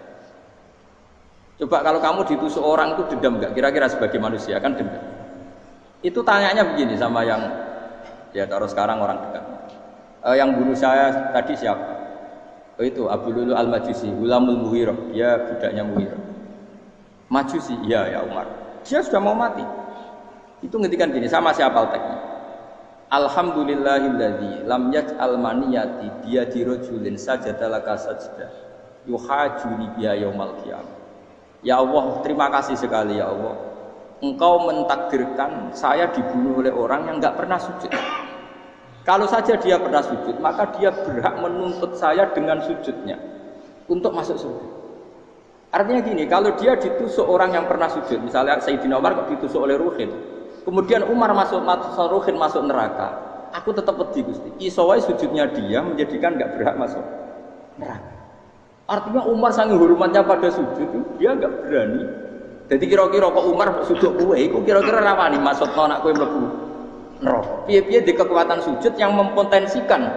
Coba kalau kamu ditusuk orang itu dendam enggak? Kira-kira sebagai manusia kan dendam. Itu tanyanya begini sama yang ya taruh sekarang orang dekat. Yang bunuh saya tadi siapa? Oh itu Abu Lu'lu Al-Majusi, Gulamul Mughirah, dia budaknya Mughirah. Majusi, iya ya Umar. Dia sudah mau mati. Itu ngetikan gini, sama siapa teknya? Alhamdulillahilladzi lam yaj'al maniyati biyadi rajulin sajadalaka sajdah yuhajuni biya yaumal qiyamah. Ya Allah, terima kasih sekali ya Allah. Engkau mentakdirkan saya dibunuh oleh orang yang enggak pernah sujud. Kalau saja dia pernah sujud, maka dia berhak menuntut saya dengan sujudnya untuk masuk surga. Artinya gini, kalau dia ditusuk orang yang pernah sujud, misalnya Sayyidina Umar kok ditusuk oleh Ruhin, kemudian Umar Ruhin masuk neraka, aku tetap pedih Gusti. Isowai sujudnya dia menjadikan nggak berhak masuk neraka. Artinya Umar sangat hormatnya pada sujud, dia nggak berani. Jadi kira-kira kok Umar sujud kue, kok kira-kira rawani masuk anak kue mlebu neraka. Piye-piye di kekuatan sujud yang mempotensikan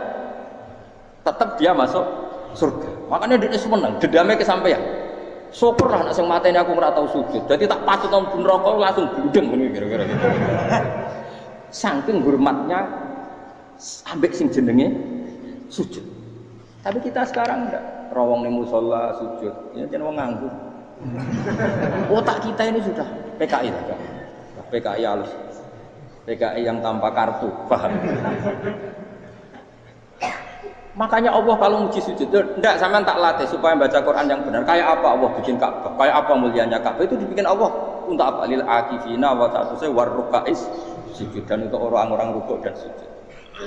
tetap dia masuk surga. Makanya dia seneng, dendamnya kesampaian. Syukur lah nek sing mateni aku ora tau sujud. Jadi tak patut nang neraka langsung bludeng ngene kira-kira gitu. Saking hormatnya ambek sing jenenge sujud. Tapi kita sekarang enggak. Rawong ning musala sujud, ya jeneng wong nganggur. Otak kita ini sudah PKI aja. PKI halus. PKI yang tanpa kartu, paham? Makanya Allah kalau muji sujud, enggak sampean tak latih supaya baca Quran yang benar. Kayak apa Allah bikin Ka'bah? Kayak apa mulianya Ka'bah? Itu dibikin Allah untuk apa? Lil akifina wa ta'tusai warrukais sujud, dan untuk orang-orang rukuk dan sujud.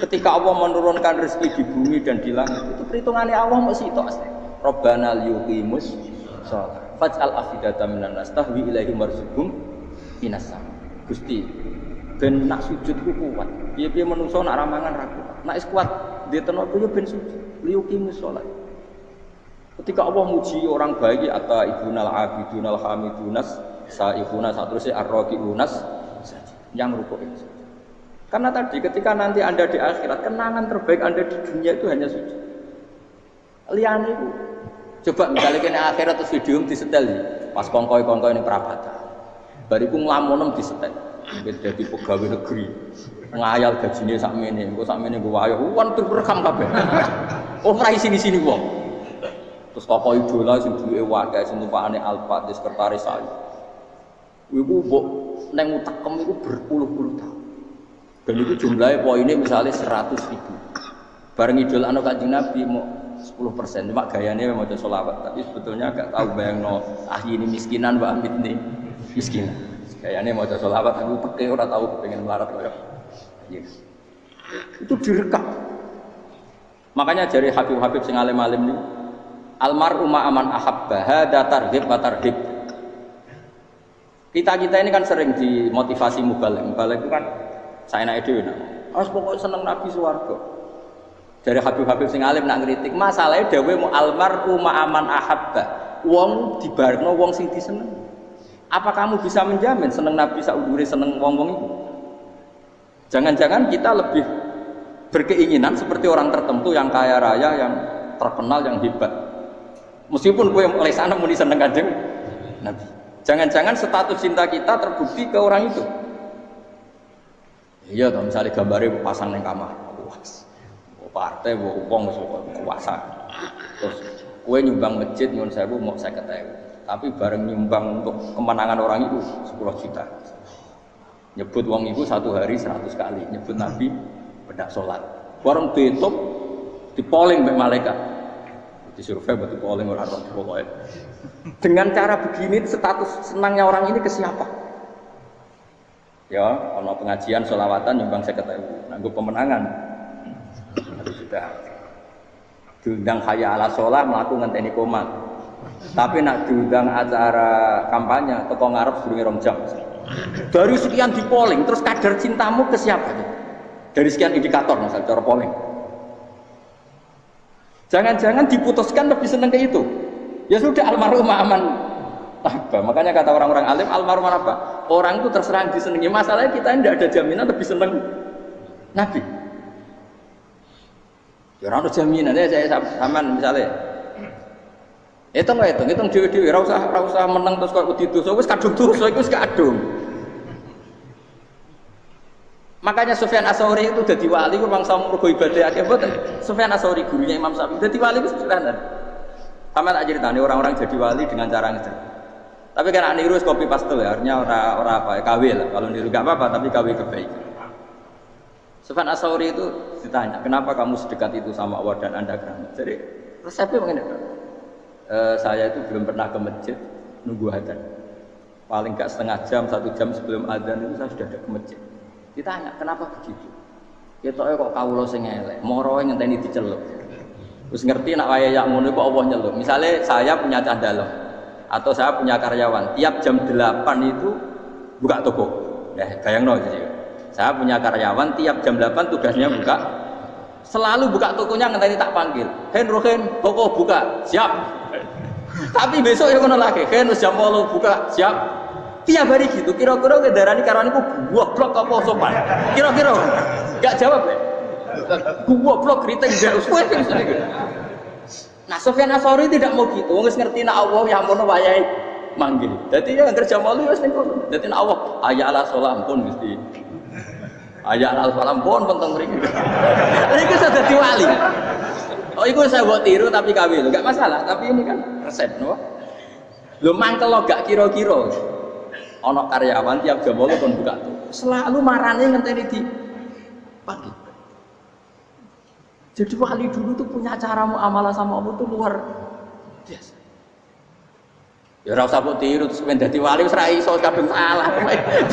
Ketika Allah menurunkan rezeki di bumi dan di langit, itu perhitungannya Allah masih itu asli. Rabbana liyuqimus shalah faj'al afidatan minan nas tahwi ilaihim warzuqhum minas sama. Gusti, ben nak sujudku kuat. Piye-piye menungso nak ramangan ra kuat. Nak is kuat di tenaga yo ben sujud. Liyuqimus shalah. Ketika Allah muji orang baik, atta ibunal abidunal hamidunas sa'ihunas satrusé arraqiunas yang rukuk itu. Karena tadi ketika nanti Anda di akhirat, kenangan terbaik Anda di dunia itu hanya sujud. Liyane itu. Coba misalnya kene akhirat terus video disetel pas kongkoi-kongkoi ini perabatan. Bariku nglamonem disetel. Dadi pegawai negeri. Ngayal gajine sakmene, engko sakmene nggo wayo. Wan terus rekam kabeh. Oh ora sini-sini wong. Terus tokoh idola sing duwe wadah sing tumpakane Alphard di sekretaris saya. Iku mbok neng utekem iku berpuluh-puluh tahun. Dan itu jumlahnya poinnya misalnya 100.000. Bareng idol anu Kanjeng Nabi mau 10%, cuma gayanya mau ada sholawat. Tapi sebetulnya agak tahu bayang ini miskinan Mbak Amit nih miskinan. Gayanya mau ada sholawat, aku pakai orang tahu pengen melarat kayak. Yes. Itu direkam. Makanya dari Habib-Habib sing alim-alim ini, almar'u ma'aman ahabba hada targhib wa tarhib. Kita ini kan sering dimotivasi mubalek. Mubalek itu kan saya naik dhewe nak. Harus pokoknya seneng Nabi swarga. Dari Habib-Habib sing alim nak ngritik, masalahnya dhewe mu almar'u ma'aman ahabba. Wong dibarengno wong sing diseneng. Apa kamu bisa menjamin seneng Nabi saudure seneng wong-wong itu? Jangan-jangan kita lebih berkeinginan seperti orang tertentu yang kaya raya, yang terkenal, yang hebat. Meskipun kowe oleh sana muni seneng Kanjeng Nabi. Jangan-jangan status cinta kita terbukti ke orang itu. Iya, kalau misalnya gambarnya pasang di kamar, puas. Partai, uang kuasa. Terus, kue nyumbang masjid, nyumbang sewu mau 50.000. Tapi bareng nyumbang untuk kemenangan orang itu 10 juta. Nyebut uang itu satu hari 100 kali. Nyebut Nabi, bedak sholat. Bareng ditutup, dipoling oleh malaikat. Disurvei buat dipoling orang-orang pokoknya. Dengan cara begini, status senangnya orang ini ke siapa? Ya, ono pengajian selawatan nyumbang 50.000. Nganggo pemenangan. Tapi sudah diundang hayya ala sholah mlaku ngenteni komat. Tapi nak diundang acara kampanye teko ngarep sedurunge 2 jam. Dari sekian di polling, terus kadar cintamu ke siapa? Dari sekian indikator misal cara polling. Jangan-jangan diputuskan lebih seneng ke itu. Ya sudah almarhum aman. Apa? Makanya kata orang-orang alim almarhum apa? Orang itu terserah disenangi. Masalahnya kita tidak ada jaminan lebih seneng Nabi. Ya orang ada jaminan ya saya saman misalnya. Hitung dewi-dewi. Rasa menang terus kok wedi dosa wis kadung dosa iku wis kadung. Makanya Sufyan Ats-Tsauri itu dadi wali ku mangsa mergo ibadah akeh mboten. Sufyan Ats-Tsauri gurunya Imam Syafi'i dadi wali ku sederhana. Sama tak ceritane orang-orang jadi wali dengan cara ngejar. Tapi kan niru copy paste ya, artinya ora apa ya, KW lah. Kalau niru enggak apa-apa tapi KW kebaikan. Sufyan Ats-Tsauri itu ditanya, "Kenapa kamu sedekat itu sama Allah dan Anda keramat?" Jadi resepnya begini, saya itu belum pernah ke masjid nunggu adzan. Paling enggak setengah jam, 1 jam sebelum adzan itu saya sudah ada ke masjid. Ditanya, kenapa begitu? Ketoke kok kawula sing elek, moroe ngenteni diceluk. Terus ngerti nak waya yak ngono kok Allah nyeluk. Misalnya saya punya cah dalem atau saya punya karyawan, tiap jam 8 itu buka toko. Nah, bayangno jadi. Saya punya karyawan tiap jam 8 tugasnya buka. Selalu buka tokonya ngenteni tak panggil. "Hen Rohen, toko buka." "Siap." Tapi besok ya ngono lagi. "Hen jam 8 buka." "Siap." Tiap hari gitu, kira-kira kendaraan karyawan itu gua blok apa sopan? Kira-kira gak jawab ya? Gua blok kritik gak usah gitu. Nah Sufyan Ats-Tsauri tidak mau gitu, wis ngerti nak Allah yang mono wayahe manggil. Dadi ya kerja malu wis ning kono. Dadi nak Allah hayya ala sholah pun mesti. Hayya ala sholah pun penting mriki. Niku sudah dadi wali. Oh iku saya buat tiru tapi kawin, enggak masalah, tapi ini kan resep no. Lho mangkel lo gak kira-kira. Ono karyawan tiap jam 8 kon buka tuh. Selalu marane ngenteni di pagi. Jadi wali dulu tuh punya cara muamalah sama Allah tuh luar biasa. Ya ora usah mbok tiru terus men dadi wali wis ra iso kadung salah.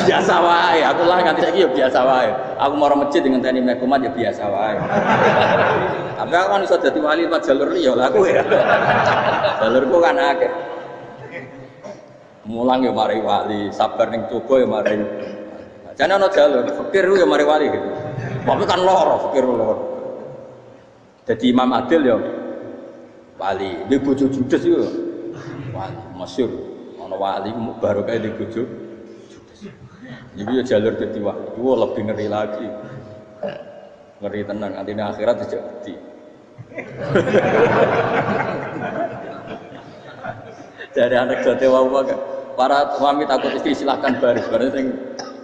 Biasa wae. Aku lah nganti saiki ya biasa wae. Aku mau masjid ngenteni mekumat ya biasa wae. Tapi aku kan iso dadi wali lewat jalur liya lah aku ya. Jalurku kan akeh. Mulang ya mari wali, sabar ning coba ya mari. Jane ana jalur fikir ya mari wali gitu. Tapi kan loro fikir loro. Jadi Imam Adil ya wali, di bojo judes yo wali masyhur. Ana wali baru kae di bojo judes. Iki ya jalur dadi wali. Wo lebih ngeri lagi. Ngeri tenan antine akhirat dijak gede. Dari anak jote wae para suami takut istri silahkan baris sing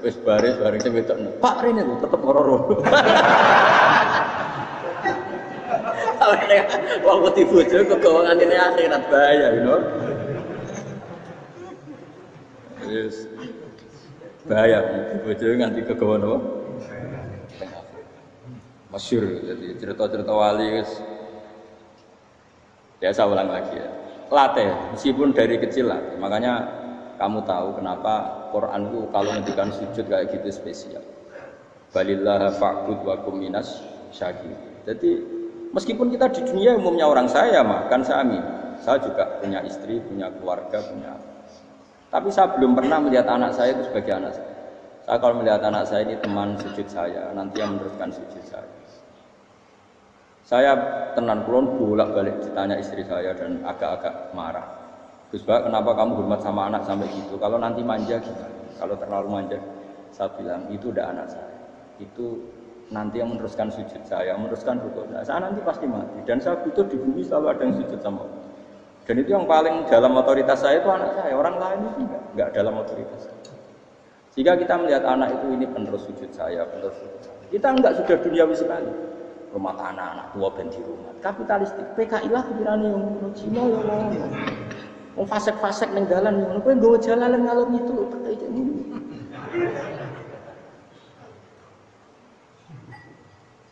wis baris sing wedok. Pak rene lho tetep ngoro-oro. Wong wedi bojo kegawa ngene akhirat bahaya you know. Yes. Bahaya bojo nganti kegawa napa? Masyhur jadi cerita-cerita wali wis biasa ulang lagi ya. Latih, meskipun dari kecil lah. Makanya kamu tahu kenapa Quran itu kalau ngendikan sujud kayak gitu spesial. Balillah fa'bud wa kum minas syakir. Jadi meskipun kita di dunia umumnya orang saya makan saya amin. Saya juga punya istri, punya keluarga, punya. Tapi saya belum pernah melihat anak saya itu sebagai anak saya. Saya kalau melihat anak saya ini teman sujud saya, nanti yang meneruskan sujud saya. Saya tenan kulon bolak-balik ditanya istri saya dan agak-agak marah. Gus Bak, kenapa kamu hormat sama anak sampai gitu? Kalau nanti manja gimana? Kalau terlalu manja, saya bilang itu udah anak saya. Itu nanti yang meneruskan sujud saya, meneruskan rukuk saya. Saya nanti pasti mati dan saya butuh di bumi selalu ada yang sujud sama Allah. Dan itu yang paling dalam otoritas saya itu anak saya. Orang lain itu enggak dalam otoritas saya. Jika kita melihat anak itu ini penerus sujud saya, penerus sujud saya. Kita enggak sudah duniawi sekali. Rumah tanah anak tua ben di rumah kapitalistik PKI lah pirane yang ngono Cina ya ngono wong fasek-fasek ning dalan ngono kowe nggawa jalanan ngalor itu kayak ngene.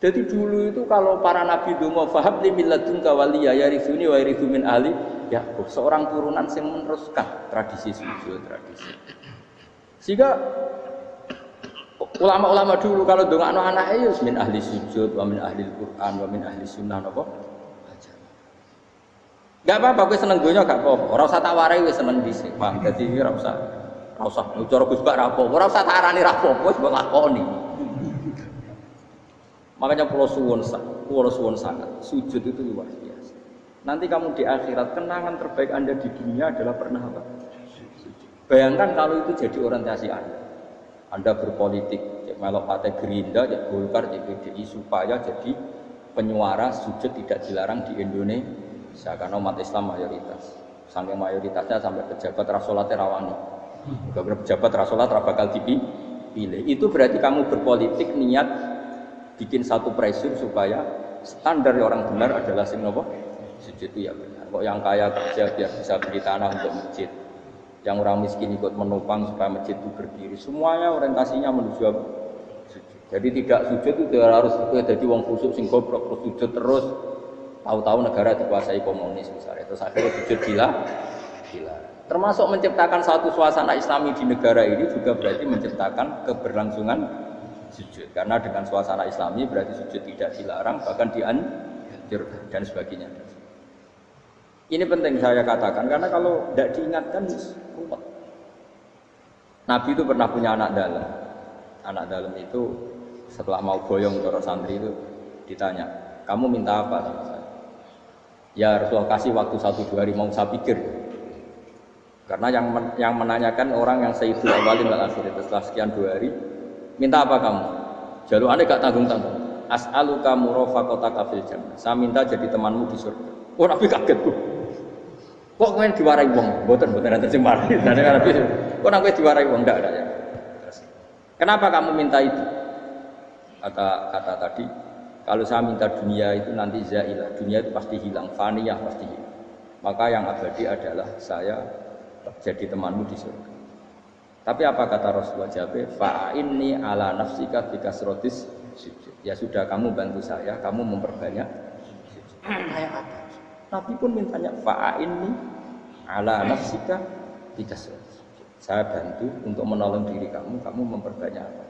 Jadi dulu itu kalau para nabi donga fahab li milladunka waliya yarithuni wa yarithu min ahli ya seorang turunan yang meneruskan tradisi sujud tradisi. Sehingga Ulama-ulama dulu kalau ndongakno anake ya min ahli sujud, wa min ahli Quran, wa min ahli sunnah napa? Enggak apa-apa kowe seneng donya gak apa-apa. Ora usah tak warai wis seneng dhisik, Bang. Dadi ora usah cara Gus Bak ra apa-apa. Ora usah tak arani ra apa-apa, wis mbok lakoni. Makanya pulau suwun sangat sujud itu luar biasa. Nanti kamu di akhirat kenangan terbaik Anda di dunia adalah pernah apa? Sujud. Bayangkan kalau itu jadi orientasi Anda. Anda berpolitik, melok partai Gerindra, Golkar, PDI supaya jadi penyuara sujud tidak dilarang di Indonesia karena umat Islam mayoritas. Sampai mayoritasnya sampai pejabat rasolatnya rawani. Juga pejabat rasolat bakal dipilih. Itu berarti kamu berpolitik niat bikin satu pressure supaya standar orang benar adalah sing nopo sujud itu ya benar. Kok yang kaya kerja biar bisa beli tanah untuk masjid, yang orang miskin ikut menopang supaya masjid itu berdiri. Semuanya orientasinya menuju sujud. Jadi tidak sujud itu harus jadi wong khusuk sing goblok terus sujud terus. Tahu-tahu negara dikuasai komunis misalnya, terus akhirnya sujud gila. Termasuk menciptakan satu suasana Islami di negara ini juga berarti menciptakan keberlangsungan sujud, karena dengan suasana Islami berarti sujud tidak dilarang bahkan dianjurkan dan sebagainya. Ini penting saya katakan karena kalau tidak diingatkan ruwet. Nabi itu pernah punya anak dalam. Anak dalam itu setelah mau boyong para santri itu ditanya, kamu minta apa sama saya? Ya Rasulullah kasih waktu 1-2 hari mau saya pikir. Karena yang menanyakan orang yang sayyidul awwalin wal akhirin setelah sekian 2 hari. Minta apa kamu? Jaluannya gak tanggung-tanggung. As'aluka murafaqataka fil jannah. Saya minta jadi temanmu di surga. Oh Nabi kaget tuh. Kok kalian diwarai wong? Mboten nanti sing mari. Nabi. Kok Nabi diwarai wong ndak ada ya. Kenapa kamu minta itu? Kata tadi, kalau saya minta dunia itu nanti zailah. Dunia itu pasti hilang, faniyah pasti hilang. Maka yang abadi adalah saya jadi temanmu di surga. Tapi apa kata Rasulullah jawab? Fa'inni ala nafsika bikasrotis sujud. Ya sudah kamu bantu saya, kamu memperbanyak sujud. Kayak apa? Nabi pun mintanya fa'inni ala nafsika bikasrotis sujud. Saya bantu untuk menolong diri kamu memperbanyak apa?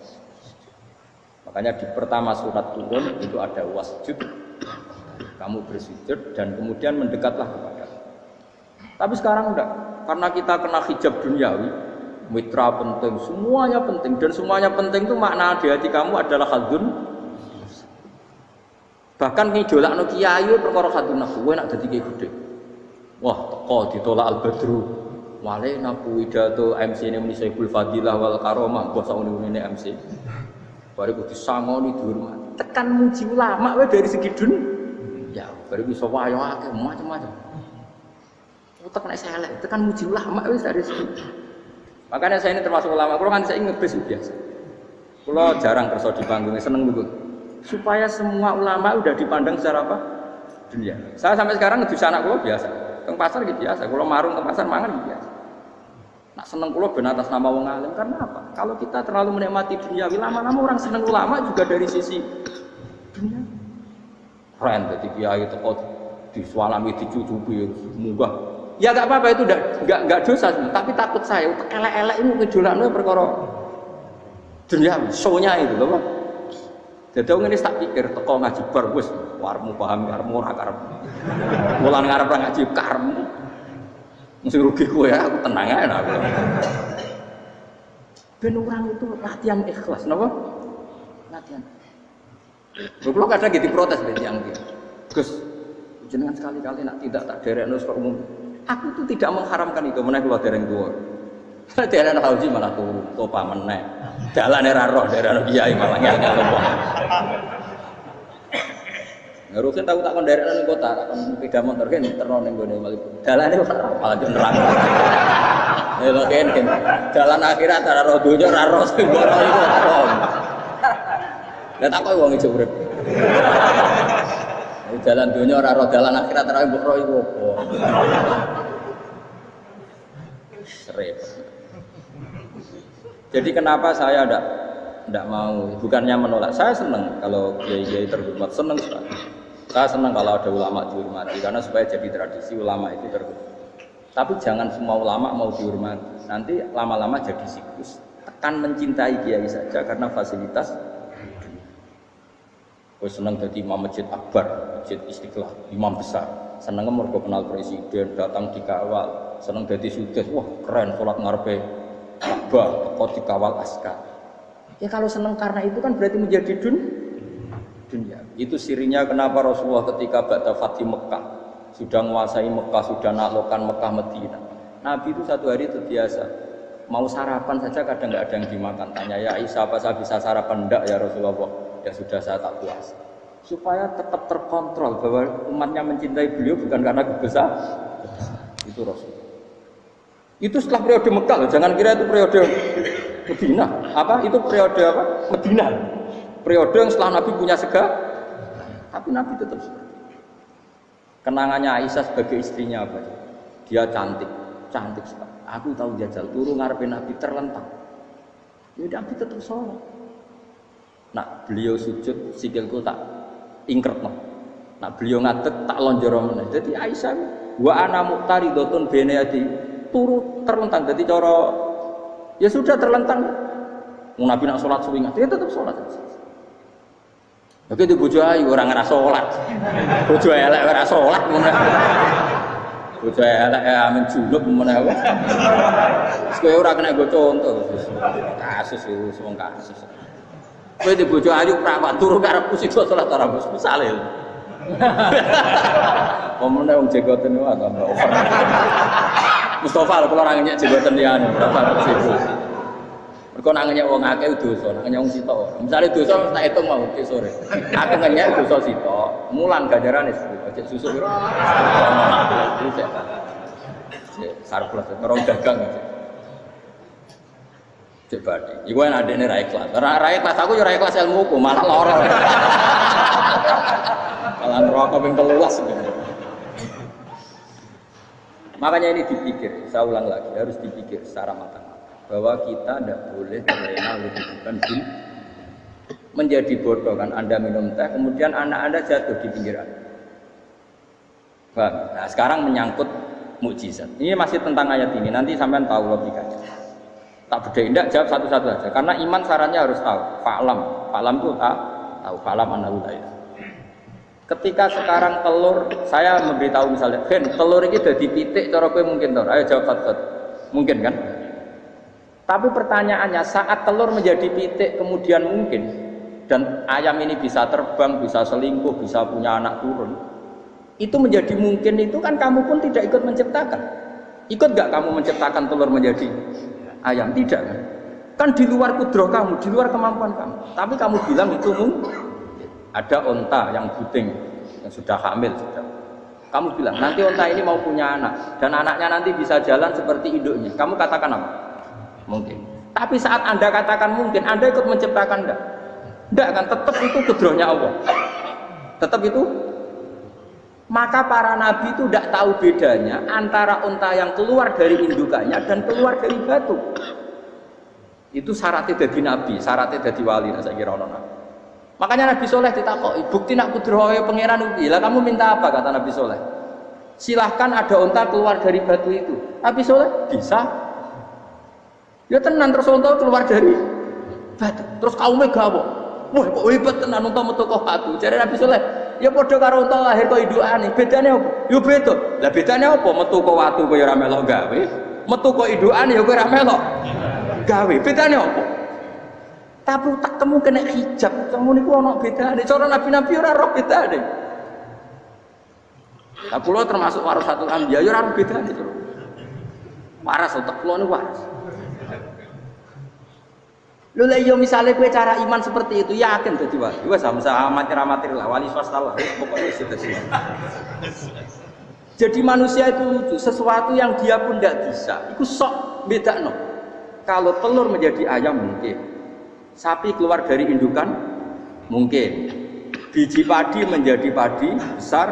Makanya di pertama surat turun itu ada wasjud. Kamu bersujud dan kemudian mendekatlah kepada. Tapi sekarang enggak, karena kita kena hijab duniawi. Mitra penting, semuanya penting dan semuanya penting itu makna di hati kamu adalah hadun. Bahkan ngidolakno kiai perkara hadun nafsu, kowe nak dadi kiai gedhe. Wah, teko ditolak al-badru. Wale naku widato MC ini muni Saiful Fadilah wal Karomah, bos sak-unine MC. Bariku disangoni dihormat. Tekan muji ulama wae dari segi ya, bariku iso wayo akeh macam-macam. Tekan elek, tekan muji ulama wis dari segi. Makanya saya ini termasuk ulama, kalau kan saya ngebis biasa. Kalau jarang kerja di panggungnya, seneng begitu. Supaya semua ulama udah dipandang secara apa? Dunia. Saya sampai sekarang ngedus anak kalau biasa. Teng pasar gitu biasa. Kalau marung teng pasar mangan gitu biasa. Nak seneng kalau ben atas nama wong alim karena apa? Kalau kita terlalu menikmati dunia, lama-lama orang seneng ulama juga dari sisi dunia. Keren, jadi kiai teko disualami dicucupi munggah. Ya enggak apa-apa itu enggak dosa, tapi takut saya elek-elek ini ngidolakno perkara dunia, show-nya itu loh. Jadi ngene tak pikir teko ngaji bar wis warmu paham karepmu ora karep. Mulan ngarep ora ngaji karepmu. Mesti rugi kowe ya, aku tenang ae aku. Ben orang itu latihan ikhlas, napa? Latihan. Kalau kadang gitu protes yang gitu. Gus, jenengan sekali-kali nak tidak tak derekno kok umum. Aku tuh tidak mengharamkan itu, mana keluar dereng tua. Dereng haji malah turu, topa meneh. Dalane ra roh, dereng kiai malah ngel-ngel wong. Ngurusin tahu tak kon derek nang kota, tak kon sepeda motor kan terno ning gone Malibu. Dalane ora malah yo nerang. Lha kan dalan akhirat ora roh donya ora roh sing ora iku apa. Lah tak koyo wong ijo urip. Jalan dunia ora roh dalan akhirat ora mbok roh iku apa. Repot. Jadi kenapa saya tidak mau, bukannya menolak, saya senang kalau kiai-kiai terhormat, senang sekali. Saya senang kalau ada ulama dihormati karena supaya jadi tradisi ulama itu terhormat. Tapi jangan semua ulama mau dihormati, nanti lama-lama jadi siklus. akan mencintai kiai saja karena fasilitas dunia. Gue seneng jadi imam masjid akbar, masjid Istiqlal, imam besar. Seneng mergo kenal presiden, datang dikawal. Seneng jadi sudhes, wah keren sholat ngarepe Ka'bah, kok dikawal askar. Ya kalau seneng karena itu kan berarti menjadi dunia. Itu sirinya kenapa Rasulullah ketika ba'da Fathi Mekah sudah menguasai Mekah, sudah naklukkan Mekah Madinah. Nabi itu satu hari terbiasa mau sarapan saja kadang nggak ada yang dimakan. Tanya ya Aisyah, apa saya bisa sarapan? Enggak ya Rasulullah. Ya sudah saya tak puasa. Supaya tetap terkontrol bahwa umatnya mencintai beliau bukan karena kebesar. Itu Rasul. Itu setelah periode Mekah loh. Jangan kira itu periode Madinah. Apa? Itu periode apa? Madinah. Periode yang setelah Nabi punya segala. Tapi Nabi tetap seperti itu. Kenangannya Aisyah sebagai istrinya apa? Dia cantik sekali. Aku tahu jajal turun ngarepin Nabi terlentang. Ya Nabi tetap sholat. Nak beliau sujud sikilku tak ingkretno. Nak beliau ngadeg tak lonjoro meneh. Jadi Aisyah wa ana muqtaridotun bene adi turu terlentang. Jadi cara ya sudah terlentang. Nabi nak sholat suwingat dia tetap sholat. Begitu bojo ayu orang ngerasa sholat. Bojo elek ora sholat ngono. Bojo elek amin junub menawa. Kowe ora kena go contoh. Kasus itu wong kasus. Kowe di bojo ayu prapat turu karepku sik salat ora bos misale. Omone wong jegoten wae tambah over. Mustofa kalau ora nyek jegoten liyane berapa ribu. Mergo nang nyek wong akeh dosa, nang nyek wong sitok. Misale dosa tak hitung mau ke sore. Aku nyek dosa sitok, mulang ganjarane cek susu piro. Sarplus orang dagang. Cek badi. Iku enak adekne ra ikhlas. Ra ikhlas aku yo ra ikhlas ilmuku, malah lara. Malah neraka ping 13. Makanya ini dipikir, saya ulang lagi, harus dipikir secara matang-matang bahwa kita tidak boleh terlena oleh kehidupan menjadi bodoh kan. Anda minum teh, kemudian anak Anda jatuh di pinggiran. Nah sekarang menyangkut mukjizat. Ini masih tentang ayat ini, nanti sampean tahu logikanya. Tak beda, tidak jawab satu-satu aja. Karena iman syaratnya harus tahu. Fa'lam itu tahu. Fa'lam annahu la ilaha. Ketika sekarang telur, saya memberitahu misalnya, Ben, telur ini udah dipitik, cara kowe mungkin toh. Ayo jawab satu-satu. Mungkin kan? Tapi pertanyaannya, saat telur menjadi pitik kemudian mungkin, dan ayam ini bisa terbang, bisa selingkuh, bisa punya anak turun, itu menjadi mungkin itu kan kamu pun tidak ikut menciptakan. Ikut gak kamu menciptakan telur menjadi ayam? Tidak kan? Kan di luar kudrah kamu, di luar kemampuan kamu. Tapi kamu bilang itu mungkin. Ada onta yang buting, yang sudah hamil sudah. Kamu bilang nanti onta ini mau punya anak dan anaknya nanti bisa jalan seperti induknya. Kamu katakan apa? Mungkin. Tapi saat Anda katakan mungkin, Anda ikut menciptakan enggak? Enggak kan? Tetap itu kudrahnya Allah. Tetap itu. Maka para nabi itu tidak tahu bedanya antara onta yang keluar dari indukannya dan keluar dari batu. Itu syaratnya jadi nabi, syaratnya jadi wali. Saya kira orang nabi. Makanya Nabi Soleh ditakoki, bukti nak kudrahe pangeran ugi. Lah kamu minta apa, kata Nabi Soleh? Silahkan ada onta keluar dari batu itu. Nabi Soleh bisa. Ya tenan terus onta keluar dari batu. Terus kaumnya gawok. Wah kok hebat tenan onta metu kok batu. Jare Nabi Soleh, ya padha karo onta lahir kok indukane. Bedane apa? Ya beda. Lah bedane apa? Metu kok watu kok ya ora melok gawe. Metu kok indukane ya kok ora melok gawe. Bedane apa? Tapi tak temu kena hijab, kamu niku ono bedane. Cara nabi-nabi ora roh bedane. Lah kula termasuk warasatul anbiya ya ora bedane, Cuk. Waras otak kula niku waras. Lho lha yo misale kowe cara iman seperti itu yakin dadi wali. Wes sama amatir-amatir lah wali swasta lah. Pokoknya wis dadi. Jadi manusia itu lucu, sesuatu yang dia pun tidak bisa. Iku sok bedakno. Kalau telur menjadi ayam mungkin. Sapi keluar dari indukan mungkin, biji padi menjadi padi besar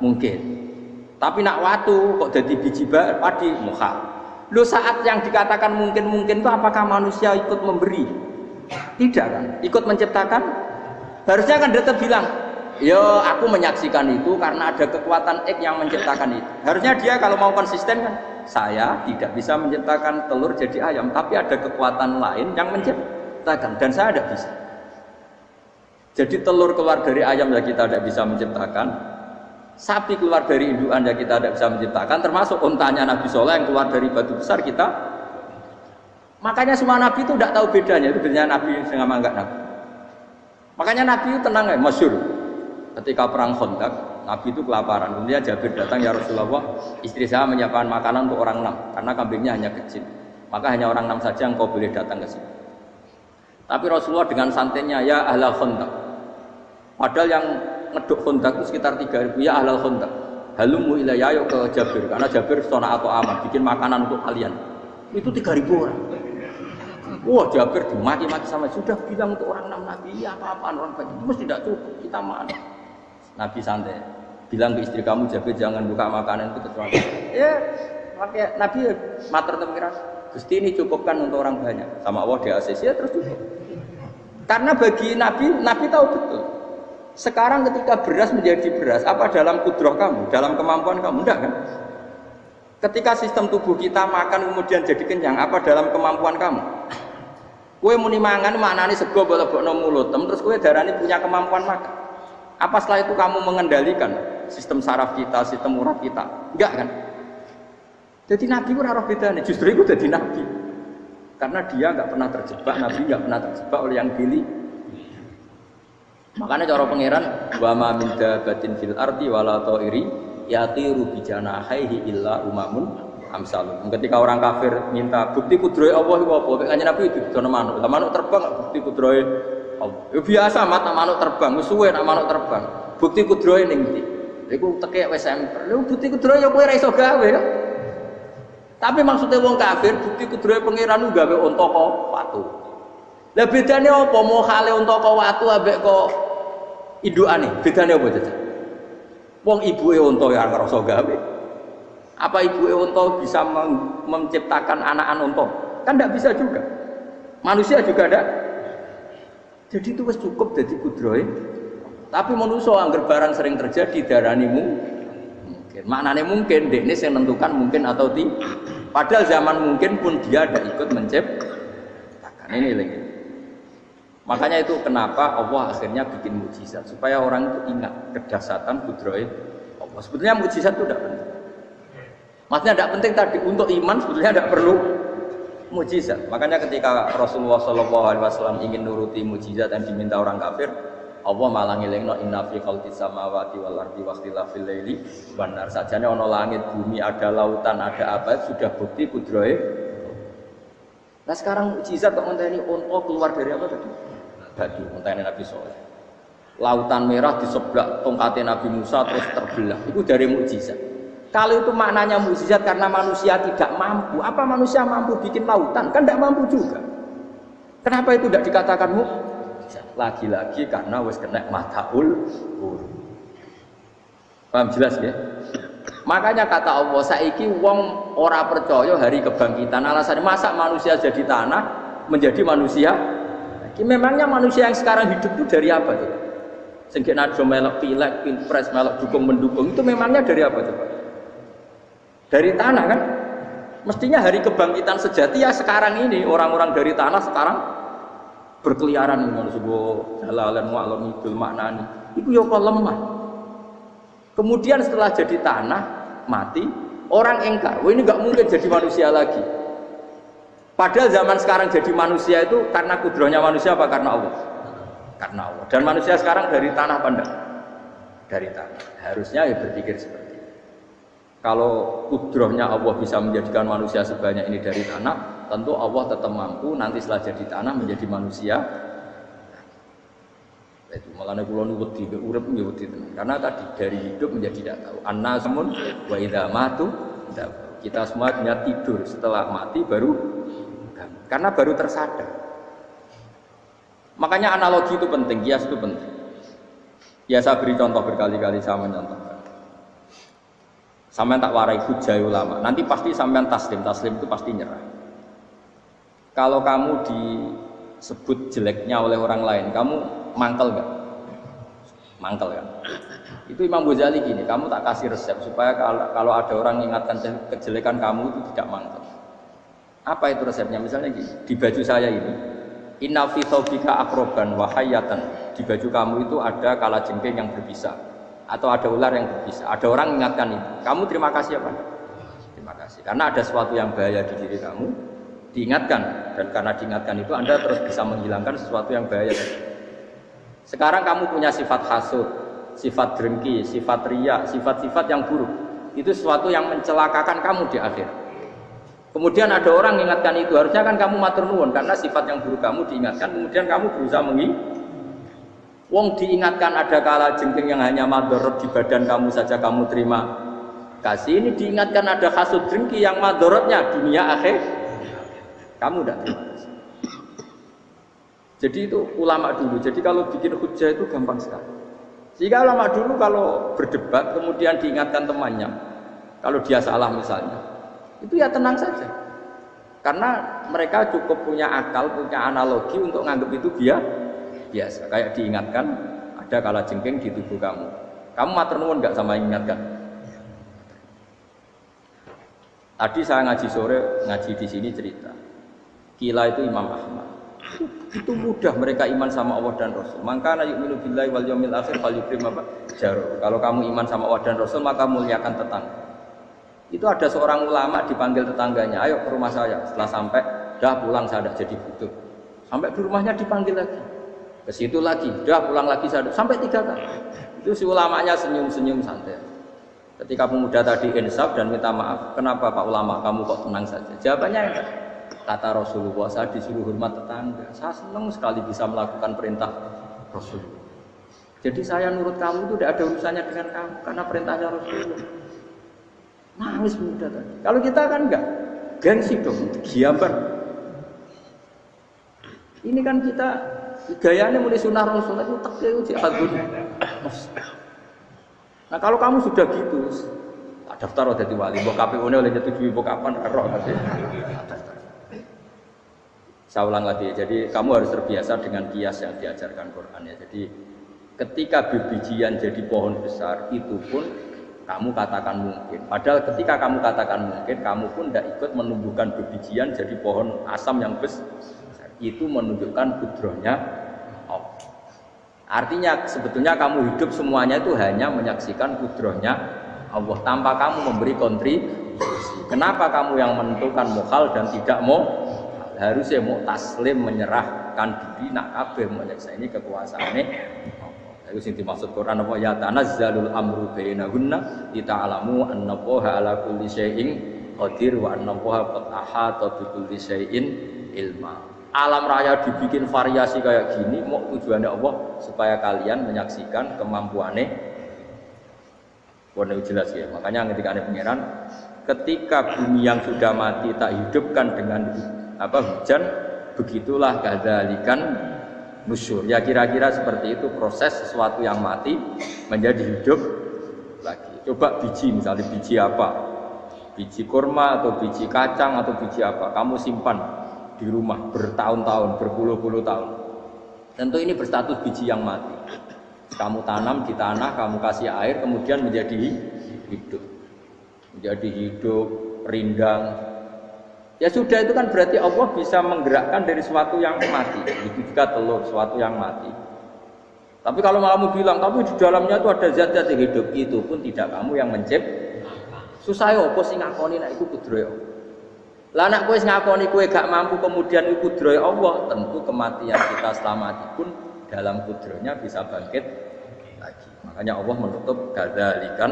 mungkin, tapi nak watu kok jadi biji padi mukhal. Lo saat yang dikatakan mungkin itu apakah manusia ikut memberi? Tidak kan? Ikut menciptakan? Harusnya kan tetap bilang, yo aku menyaksikan itu karena ada kekuatan X yang menciptakan itu. Harusnya dia kalau mau konsisten kan, saya tidak bisa menciptakan telur jadi ayam, tapi ada kekuatan lain yang menciptakan dan saya tidak bisa. Jadi telur keluar dari ayam ya kita tidak bisa menciptakan, sapi keluar dari indukan ya kita tidak bisa menciptakan, termasuk untanya Nabi Soleh yang keluar dari batu besar kita. Makanya semua Nabi itu tidak tahu bedanya, itu bedanya Nabi dengan enggak Nabi. Makanya Nabi itu tenang ya, masyhur. Ketika perang Khandaq, Nabi itu kelaparan. Kemudian Jabir datang, ya Rasulullah, istri saya menyiapkan makanan untuk orang 6 karena kambingnya hanya kecil. Maka hanya orang 6 saja yang kau boleh datang ke sini. Tapi Rasulullah dengan santainya, ya ahlal Khandaq. Padahal yang ngeduk Khandaq itu sekitar 3.000, ya ahlal Khandaq. Halumu ilayya, yuk ke Jabir, karena Jabir sona atau aman, bikin makanan untuk kalian. Itu 3.000 orang. Wah, Jabir dimaki-maki sama, sudah bilang untuk orang 6 Nabi, ya apa-apaan orang banyak, itu mesti tidak cukup, kita mana? Nabi santai, bilang ke istri kamu, Jabir jangan buka makanan itu kecuali. Ya, makanya Nabi matur pengiran, Gusti ini cukupkan untuk orang banyak, sama Allah di ACC ya terus cukup. Karena bagi Nabi, Nabi tahu betul. Sekarang ketika beras menjadi beras, apa dalam kudrah kamu, dalam kemampuan kamu, enggak kan? Ketika sistem tubuh kita makan kemudian jadi kenyang, apa dalam kemampuan kamu? Kue muni mangan maknane sego bolak-balik mulut, terus kue darani punya kemampuan makan. Apa setelah itu kamu mengendalikan sistem saraf kita, sistem urat kita? Enggak kan? Jadi Nabi itu ora bedane, justru itu jadi Nabi. Karena dia enggak pernah terjebak, Nabi enggak pernah terjebak oleh yang pilih. Makanya cara pangeran wa ma min dabatin fil ardi wala ta'iri yatiru bi janahihi illa umamun amsalun. Ketika orang kafir minta bukti kudrohe Allah iku apa? Kanjeng Nabi didono manuk. Lah manuk terbang bukti kudrohe Allah. Ya biasa mata manuk terbang, wis suwe nek manuk terbang. Bukti kudrohe ning ndi? Iku tekek wis emper. Lha bukti kudrohe ya kowe ora iso gawe ya. Tapi maksudnya wong kafir bukti kudrohe pangeran ku gawe unta kok watu. Lah bedane apa mohale unta kok watu ambek kok indukane? Bedane apa jajal? Wong ibuke unta ya ora ngerasa gawe. Apa ibu unta bisa menciptakan anak-anak unta? Kan tidak bisa juga. Manusia juga ada. Jadi itu wis cukup jadi kudrohe. Tapi manusia angger barang sering terjadi darani mungkin. Maknane mungkin dekne sing menentukan mungkin atau tidak. Padahal zaman mungkin pun dia ada ikut menciptakan. Ini lagi. Makanya itu kenapa Allah akhirnya bikin mukjizat supaya orang itu ingat kedahsyatan kudrohe Allah. Sebetulnya mukjizat itu tidak penting. Maksudnya tidak penting tadi untuk iman sebetulnya tidak perlu mukjizat. Makanya ketika Rasulullah SAW ingin nuruti mukjizat yang diminta orang kafir, Allah malah ngelingno inna fi khalqis samawati wal ardi wakhtilafil laili wan nar. Sajane ana langit, bumi, ada lautan, ada apa sudah bukti kudrohe. Nah sekarang mukjizat kok ngenteni unta keluar dari apa tadi? Batu, ngenteni Nabi Soleh. Lautan merah di sebelah tongkatnya Nabi Musa terus terbelah. Itu dari mukjizat. Kalau itu maknanya mukjizat karena manusia tidak mampu, apa manusia mampu bikin lautan? Kan tidak mampu juga. Kenapa itu tidak dikatakan mukjizat? Lagi-lagi karena wis kena mataul huruf. Paham jelas ya? Makanya kata Allah, saiki wong ora percaya hari kebangkitan. Alasannya masa manusia jadi tanah menjadi manusia? Memangnya manusia yang sekarang hidup itu dari apa coba? Sehingga nado melok pilek, pilpres, melok dukung mendukung itu memangnya dari apa coba? Dari tanah kan? Mestinya hari kebangkitan sejati ya sekarang ini orang-orang dari tanah sekarang berkeliaran dengan sebuah jalalan wa'lam idul maknani. Itu ya kok lemah. Kemudian setelah jadi tanah mati orang engkar. Wah ini nggak mungkin jadi manusia lagi. Padahal zaman sekarang jadi manusia itu karena kudrohnya manusia apa karena Allah? Karena Allah. Dan manusia sekarang dari tanah pandang. Dari tanah. Harusnya ya berpikir seperti itu. Kalau kudrohnya Allah bisa menjadikan manusia sebanyak ini dari tanah, tentu Allah tetap mampu nanti setelah jadi tanah menjadi manusia. Itu malah kula nu wedi urip nggih wedi tenan. Karena tadi dari hidup menjadi tidak tahu. Annasun wa idza matu, kita semua hanya tidur, setelah mati baru karena baru tersadar. Makanya analogi itu penting, kias itu penting. Ya saya beri contoh berkali-kali saya mencontohkan. Sampean tak warai hujah ulama. Nanti pasti sampean taslim itu pasti nyerah. Kalau kamu disebut jeleknya oleh orang lain, kamu mangkel enggak? Mangkel kan? Itu Imam Ghazali gini, kamu tak kasih resep supaya kalau ada orang mengingatkan kejelekan kamu itu tidak mangkep. Apa itu resepnya? Misalnya gini, di baju saya ini, inna fi thawbika akroban wa hayatan. Di baju kamu itu ada kalajengking yang berbisa atau ada ular yang berbisa. Ada orang mengingatkan itu. Kamu terima kasih apa? Terima kasih. Karena ada sesuatu yang bahaya di diri kamu, diingatkan, dan karena diingatkan itu Anda terus bisa menghilangkan sesuatu yang bahaya. Sekarang kamu punya sifat hasud, sifat dengki, sifat riya, sifat-sifat yang buruk. Itu sesuatu yang mencelakakan kamu di akhir. Kemudian ada orang mengingatkan itu, harusnya kan kamu matur nuwun karena sifat yang buruk kamu diingatkan, kemudian kamu berusaha wong diingatkan ada kalajengking yang hanya madorot di badan kamu saja kamu terima kasih, ini diingatkan ada hasud dengki yang madorotnya dunia akhir, kamu tidak terima kasih. Jadi itu ulama dulu, jadi kalau bikin hujah itu gampang sekali. Sehingga ulama dulu kalau berdebat kemudian diingatkan temannya, kalau dia salah misalnya, itu ya tenang saja. Karena mereka cukup punya akal, punya analogi untuk nganggap itu biasa. Kayak diingatkan ada kalajengking di tubuh kamu. Kamu matur nuwun enggak sama ingatkan? Tadi saya ngaji sore, ngaji di sini cerita. Kila itu Imam Ahmad. Itu mudah mereka iman sama Allah dan Rasul. Maka yu'minu billahi wal yaumil akhir falyukrim apa? Jaro. Kalau kamu iman sama Allah dan Rasul maka muliakan tetangga. Itu ada seorang ulama dipanggil tetangganya, ayo ke rumah saya. Setelah sampai, dah pulang saya dah jadi butuh. Sampai di rumahnya dipanggil lagi, ke situ lagi, dah pulang lagi saya sampai 3 kali. Itu si ulamanya senyum-senyum santai. Ketika pemuda tadi insaf dan minta maaf, kenapa Pak Ulama kamu kok tenang saja? Jawabannya enggak. Kata Rasulullah, saya disuruh hormat tetangga. Saya senang sekali bisa melakukan perintah Rasulullah. Jadi saya nurut kamu itu tidak ada urusannya dengan kamu, karena perintahnya Rasulullah. Nangis muda tadi. Kalau kita kan enggak, gengsi dong, giambar. Ini kan kita gayanya mulai sunnah Rasul itu takdir jihadun. Nah kalau kamu sudah gitu, tak daftar jadi wali, mbok KPU-ne oleh nyetujui mbok kapan roh nanti. Saya ulang lagi, jadi kamu harus terbiasa dengan kias yang diajarkan Quran ya. Jadi ketika bibijian jadi pohon besar, itu pun kamu katakan mungkin. Padahal ketika kamu katakan mungkin, kamu pun tidak ikut menumbuhkan bibijian jadi pohon asam yang besar. Itu menunjukkan kudrohnya Allah. Artinya sebetulnya kamu hidup semuanya itu hanya menyaksikan kudrohnya Allah tanpa kamu memberi kontribusi. Kenapa kamu yang menentukan mukhal dan tidak mau? Harusnya mau taslim, menyerahkan diri nak kabeh menyaksikan ini kekuasaannya. Itu sing dimaksud Quran apa ya tanazzalul amru bainahunna lita'lamu annallaha ala kulli syai'in qadir wa annallaha qad ahata bi kulli syai'in ilma. Alam raya dibikin variasi kayak gini mau tujuannya Allah supaya kalian menyaksikan kemampuannya. Warna jelas ya. Makanya ketika ada pangeran, ketika bumi yang sudah mati tak hidupkan dengan hujan, begitulah kadzalikan nusyur. Ya kira-kira seperti itu proses sesuatu yang mati menjadi hidup lagi. Coba biji, misalnya biji apa? Biji kurma atau biji kacang atau biji apa? Kamu simpan di rumah bertahun-tahun, berpuluh-puluh tahun. Tentu ini berstatus biji yang mati. Kamu tanam di tanah, kamu kasih air, kemudian menjadi hidup. Menjadi hidup, rindang. Ya sudah, itu kan berarti Allah bisa menggerakkan dari sesuatu yang mati. Itu juga telur, sesuatu yang mati. Tapi kalau kamu bilang, tapi di dalamnya itu ada zat-zat yang hidup, itu pun tidak kamu yang menciptakan. Susah ya, apa sih ngakoni nak iku kudrohe Allah. Lah nak kowe ngakoni kowe gak mampu kemudian iku kudrohe Allah, tentu kematian kita setelah mati pun dalam kudrohnya bisa bangkit lagi. Makanya Allah menutup kadzalikan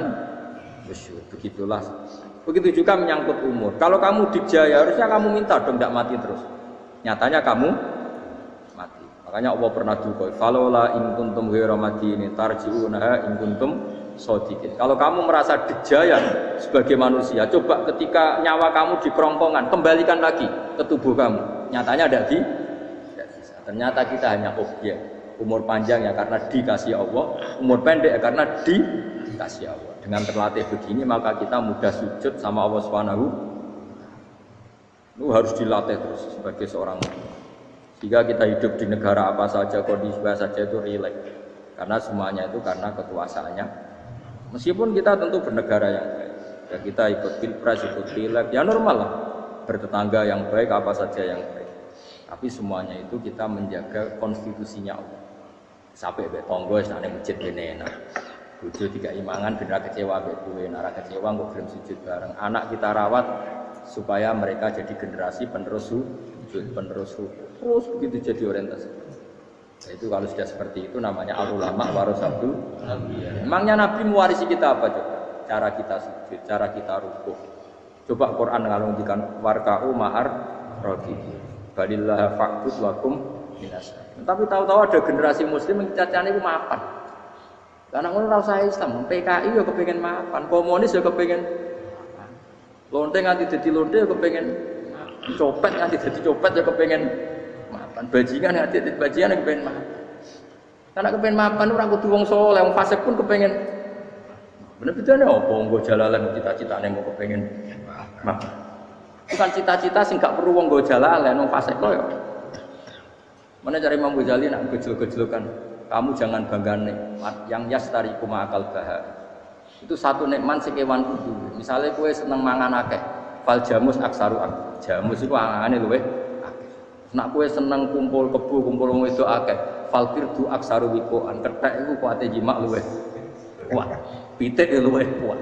nusyur. Begitulah. Begitu juga menyangkut umur. Kalau kamu dijaya, harusnya kamu minta dong tidak mati terus. Nyatanya kamu mati. Makanya Allah pernah juga, "Falola in kuntum ghairu madinin tarji'unaha in kuntum shodiqin." Kalau kamu merasa dijaya sebagai manusia, coba ketika nyawa kamu di kerongkongan, kembalikan lagi ke tubuh kamu. Nyatanya tidak bisa. Ternyata kita hanya objek. Umur panjang ya karena dikasih Allah, umur pendek ya karena dikasih Allah. Dengan terlatih begini maka kita mudah sujud sama Allah Subhanahu. Itu harus dilatih terus sebagai seorang muslim. Jika kita hidup di negara apa saja, kondisi apa saja itu rileks. Karena semuanya itu karena kekuasaannya Meskipun kita tentu bernegara yang baik, ya kita ikut pilpres, ikut pileg, ya normal lah. Bertetangga yang baik, apa saja yang baik. Tapi semuanya itu kita menjaga konstitusinya Allah. Sampai betonggo, sana masjid ini enak. Bojo tiga imangan, bener kecewa kowe, nara kecewa kok belum sujud bareng. Anak kita rawat supaya mereka jadi generasi penerus sujud, penerus terus begitu jadi orientasi. Nah, itu kalau sudah seperti itu namanya al-ulama warasatul anbiya. Emangnya Nabi mewarisi kita apa coba? Cara kita sujud, cara kita rukuk. Coba Quran kalau ngendikan warka'u ma'ar raqib. Balillah fa'bud wakum minas. Tapi tahu-tahu ada generasi muslim yang cacane iku mapan. Karena ngono ora usah Islam, PKI ya kepengin mapan, komunis ya kepengin mapan. Lonte nganti dadi lonte ya kepengin mapan. Copet nganti dadi copet ya kepengin mapan. Bajingan nganti dadi bajingan ya kepengin mapan. Karena kepengin mapan ora kudu wong saleh, wong fasik pun kepengin. Bener bedane apa nggo jalalan cita-citane mau kepengin mapan. Bukan cita-cita sing gak perlu wong nggo jalalan, wong fasik kok ya. Mana cari Imam Ghazali nak gejol-gejolokan. Kamu jangan bangga nikmat yang yastariku ma'akal bahar. Itu satu nikmat sing kewan kudu. Misalnya kowe seneng mangan akeh, fal jamus aksaru ak. Jamus iku angane luwih akeh. Nek kowe seneng kumpul kebo, kumpul wong wedok akeh, fal firdu aksaru wikoan. Kethek iku kuwate jimak luwih kuat. Pitik luwih kuat.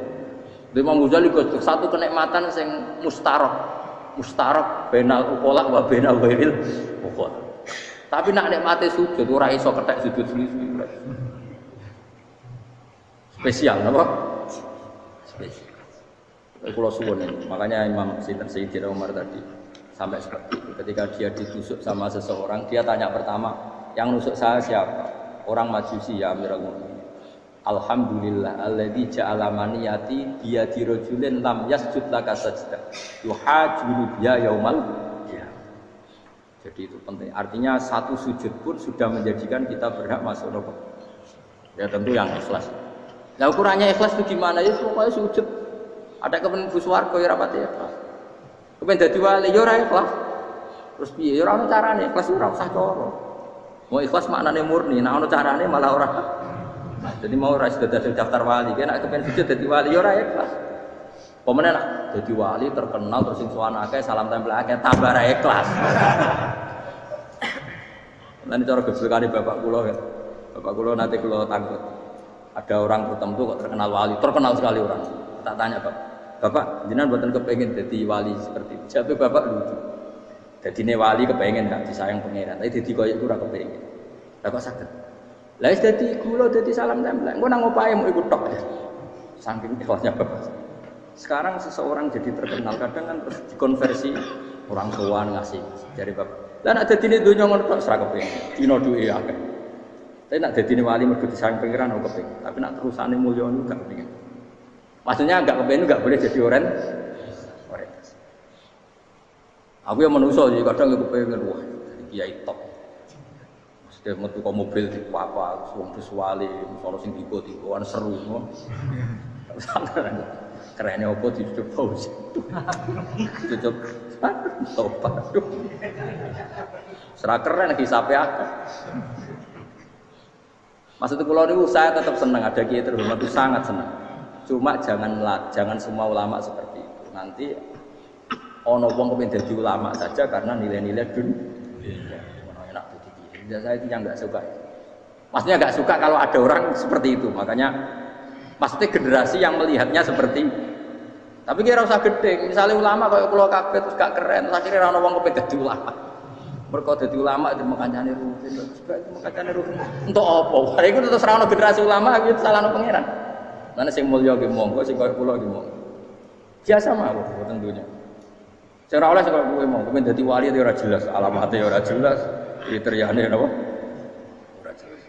Imam Ghazali kok satu kenikmatan sing mustarok. Mustarok benal uqala wa benal wairil uqala. Tapi nak nikmate sujud ora iso kethek sujud suwi-suwi. Spesial napa? Spesial. Kula suwun makanya Imam Sayyidina Umar tadi sampai seperti itu. Ketika dia ditusuk sama seseorang, dia tanya pertama, yang nusuk saya siapa? Orang Majusi ya Amirul Mukminin. Alhamdulillah alladzi ja'ala maniyati biyadi rajulin lam yasjud laka sajdah. Yuhajulu biya yaumal. Jadi itu penting. Artinya satu sujud pun sudah menjadikan kita berhak masuk neraka. Ya tentu yang ikhlas. Nah ukurannya ikhlas itu gimana? Ya pokoknya sujud. Ada kepen buswarga ya rapati ikhlas. Kepen dadi wali ya ora ikhlas. Terus piye? Ya ora ono carane. Ikhlas ora usah cara. Mau ikhlas maknane murni, nek ono carane malah ora. Jadi mau ora sudah dadi daftar wali, nek kepen sujud dadi wali ya ora ikhlas. Pemene nak dadi wali terkenal terus sing sowan akeh salam tempel akeh tambah ra ikhlas. Lan cara geblekane bapak kula kan. Bapak kula nanti kula takut. Ada orang tertentu kok terkenal wali, terkenal sekali orang. Tak tanya, Bapak, jenengan mboten kepengin dadi wali seperti itu. Jawabe bapak lucu. Dadine wali kepengin gak disayang pangeran, tapi dadi koyo iku ora kepengin. Lah kok saged? Lah wis dadi kula dadi salam tempel. Engko nang opahe mau ikut tok. Saking ikhlasnya bapak. Sekarang seseorang jadi terkenal, kadang kan terus dikonversi orang sowan ngasih dari bapak. Lah nek dadine donya ngono tok ora kepengin. Dina duwe akeh. Tapi nek dadine wali mergo disayang pangeran kok kepengin. Tapi nek terusane mulya niku gak kepengin. Maksudnya enggak kepengin enggak boleh jadi orang. Aku yang manusa jadi kadang aku kepengin wah jadi kiai top. Maksudnya metu kok mobil di apa, wong wali, sono sing tiba-tiba seru. Kerennya apa ditutup paus. Tutup tobat. Serah keren hisabe akeh. Maksud kula niku saya tetap senang ada kiai terhormat itu sangat senang. Cuma jangan semua ulama seperti itu. Nanti ono wong kepengin dadi ulama saja karena nilai-nilai dunia. Enak dadi kiai. Saya itu yang enggak suka. Maksudnya enggak suka kalau ada orang seperti itu. Makanya maksudnya generasi yang melihatnya seperti tapi kira usah gede, misalnya ulama kayak pulau kabeh terus gak keren, terus akhirnya orang wong kepen dadi ulama. Mergo dadi ulama itu makancane rutin, juga itu makancane rutin. Untuk apa? Lah iku terus ora ono generasi ulama iki salahno pangeran. Mana sing mulya ki monggo, sing koyo kula ki monggo. Biasa mawon boten dunya. Sing ora oleh sing koyo kowe monggo, kepen dadi wali ya ora jelas, alamate ya ora jelas, kriteriane napa? Ora jelas.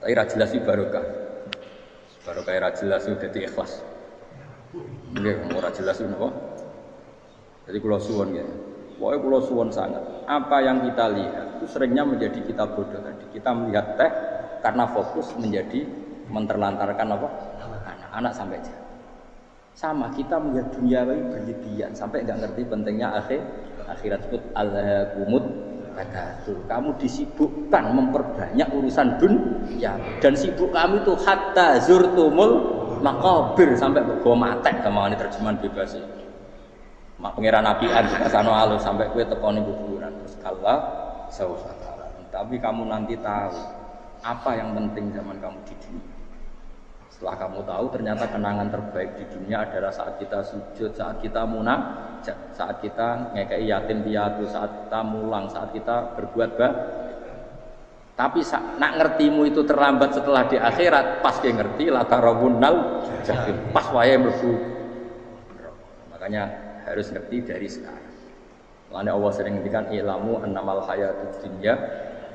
Tapi ora jelas iki barokah. Barokah ora jelas itu dadi ikhlas. Nggih, ora jelas napa. Jadi kula suwun nggih. Pokoke kula suwun sangat. Apa yang kita lihat itu seringnya menjadi kita bodoh tadi. Kita melihat teh karena fokus menjadi menterlantarkan apa? Anak-anak sampai jauh. Sama kita melihat dunia ini berlebihan sampai enggak ngerti pentingnya akhirat sebut alhaqumut takatsur. Kamu disibukkan memperbanyak urusan dunia dan sibuk kamu itu hatta zurtumul makabir sampai go matek sama ini terjemahan bebas ini. Mak pangeran apian juga sano alus sampai kue tekoni kuburan terus kala saufa. Tapi kamu nanti tahu apa yang penting zaman kamu di dunia. Setelah kamu tahu ternyata kenangan terbaik di dunia adalah saat kita sujud, saat kita munajat, saat kita ngekei yatim piatu, saat kita mulang, saat kita berbuat baik. Tapi nak ngertimu itu terlambat setelah di akhirat, pas dia ngerti la tarawunnal jahim, pas wae mlebu. Makanya harus ngerti dari sekarang. Makanya Allah sering ngendikan ilamu annamal hayatud dunya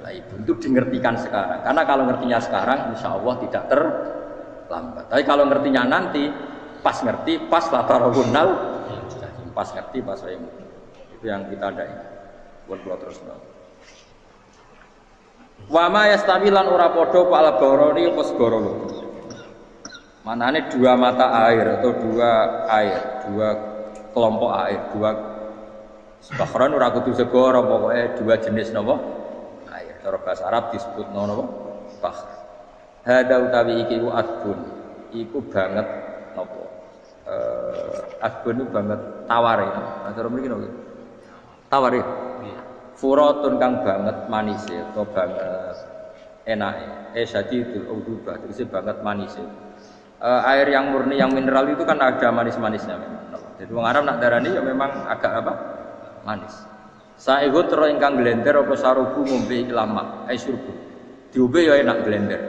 laibun, itu dingertikan sekarang. Karena kalau ngertinya sekarang insya Allah tidak terlambat. Tapi kalau ngertinya nanti, pas ngerti, pas la tarawunnal jahim, pas ngerti, pas wae. Itu yang kita ada ini. Buat terus. Wa ma yastawilan ora padha pala baroni apa segara loro. Manane dua mata air atau dua kelompok air, dua bahran ora kudu segara, pokoke dua jenis napa? Air. Cara bahasa Arab disebut napa? Bahr. Hada utawi iki ku adbun. Iku banget napa? Adbun itu banget tawar ya. Cara mriki napa? Tawar ya. Furatun kang banget manise atau banget enake syadidul udubah itu banget manise. Air yang murni yang mineral itu kan ada manis-manisnya memang. Jadi wong Arab nak darani ya memang agak apa? Manis. Sa'igut ro ingkang blender apa sarubu ngombe iki lama, surbu. Diombe ya enak blender.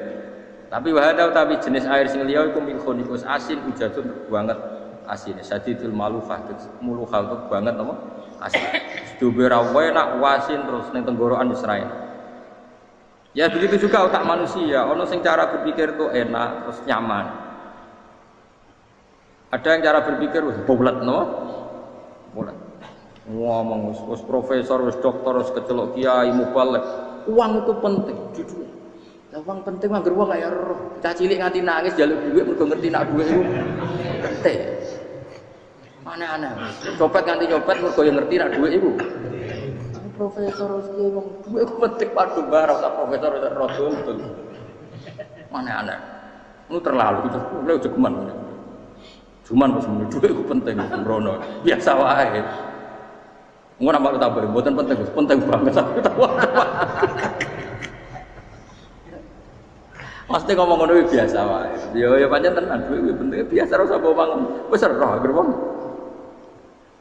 Tapi wahada utawi jenis air sing liya iku milkhonikus asin ujatun banget asin. Syadidul malufah muluhal banget apa? Asin. Diombe ra enak wasin terus ning tenggorokan wis ra enak. Ya begitu juga otak manusia, ono sing cara berpikir itu enak terus nyaman. Ada yang cara berpikir wis bulet no. Bulet. Ngomong wis profesor, wis dokter, wis kecelok kiai mubalek. Uang itu penting di dunia. Lah uang penting mangger wong kaya roh. Cah cilik nganti nangis njaluk dhuwit mergo ngerti nak dhuwit iku penting. Aneh-aneh. Copet nganti nyopet mergo yo ngerti nak dhuwit iku. Profesor wis ngomong dhuwit iku penting padha bareng tak profesor wis rodo betul. Aneh-aneh. Lu terlalu itu lu jegeman. Cuman wis muni dhuwit iku penting sembrono. Biasa wae. Ngono nambah tambah mboten penting, penting banget tapi tahu. Pasti ngomong ngono biasa wae. Ya pancen tenan dhuwit kuwi penting biasa ora usah bawa wis roh anggere wong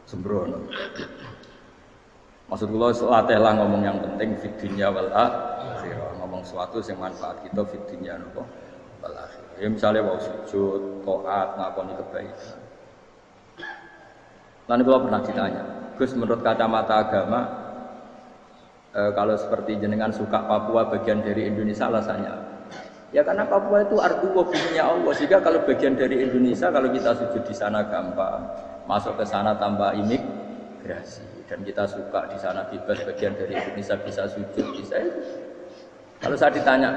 sembrono. Maksud kula latihlah ngomong yang penting fid dunya wal akhirah, ngomong sesuatu yang manfaat kita fid dunya napa wal akhirah. Ya misale wau sujud, taat, ngakoni kebaikan. Lan kula pernah ditanya, Gus menurut kacamata agama kalau seperti jenengan suka Papua bagian dari Indonesia alasannya apa? Ya karena Papua itu ardu buminya Allah, sehingga kalau bagian dari Indonesia kalau kita sujud di sana gampang, masuk ke sana tanpa imigrasi, dan kita suka di sana bebas bagian dari Indonesia bisa sujud bisa itu. Kalau saya ditanya,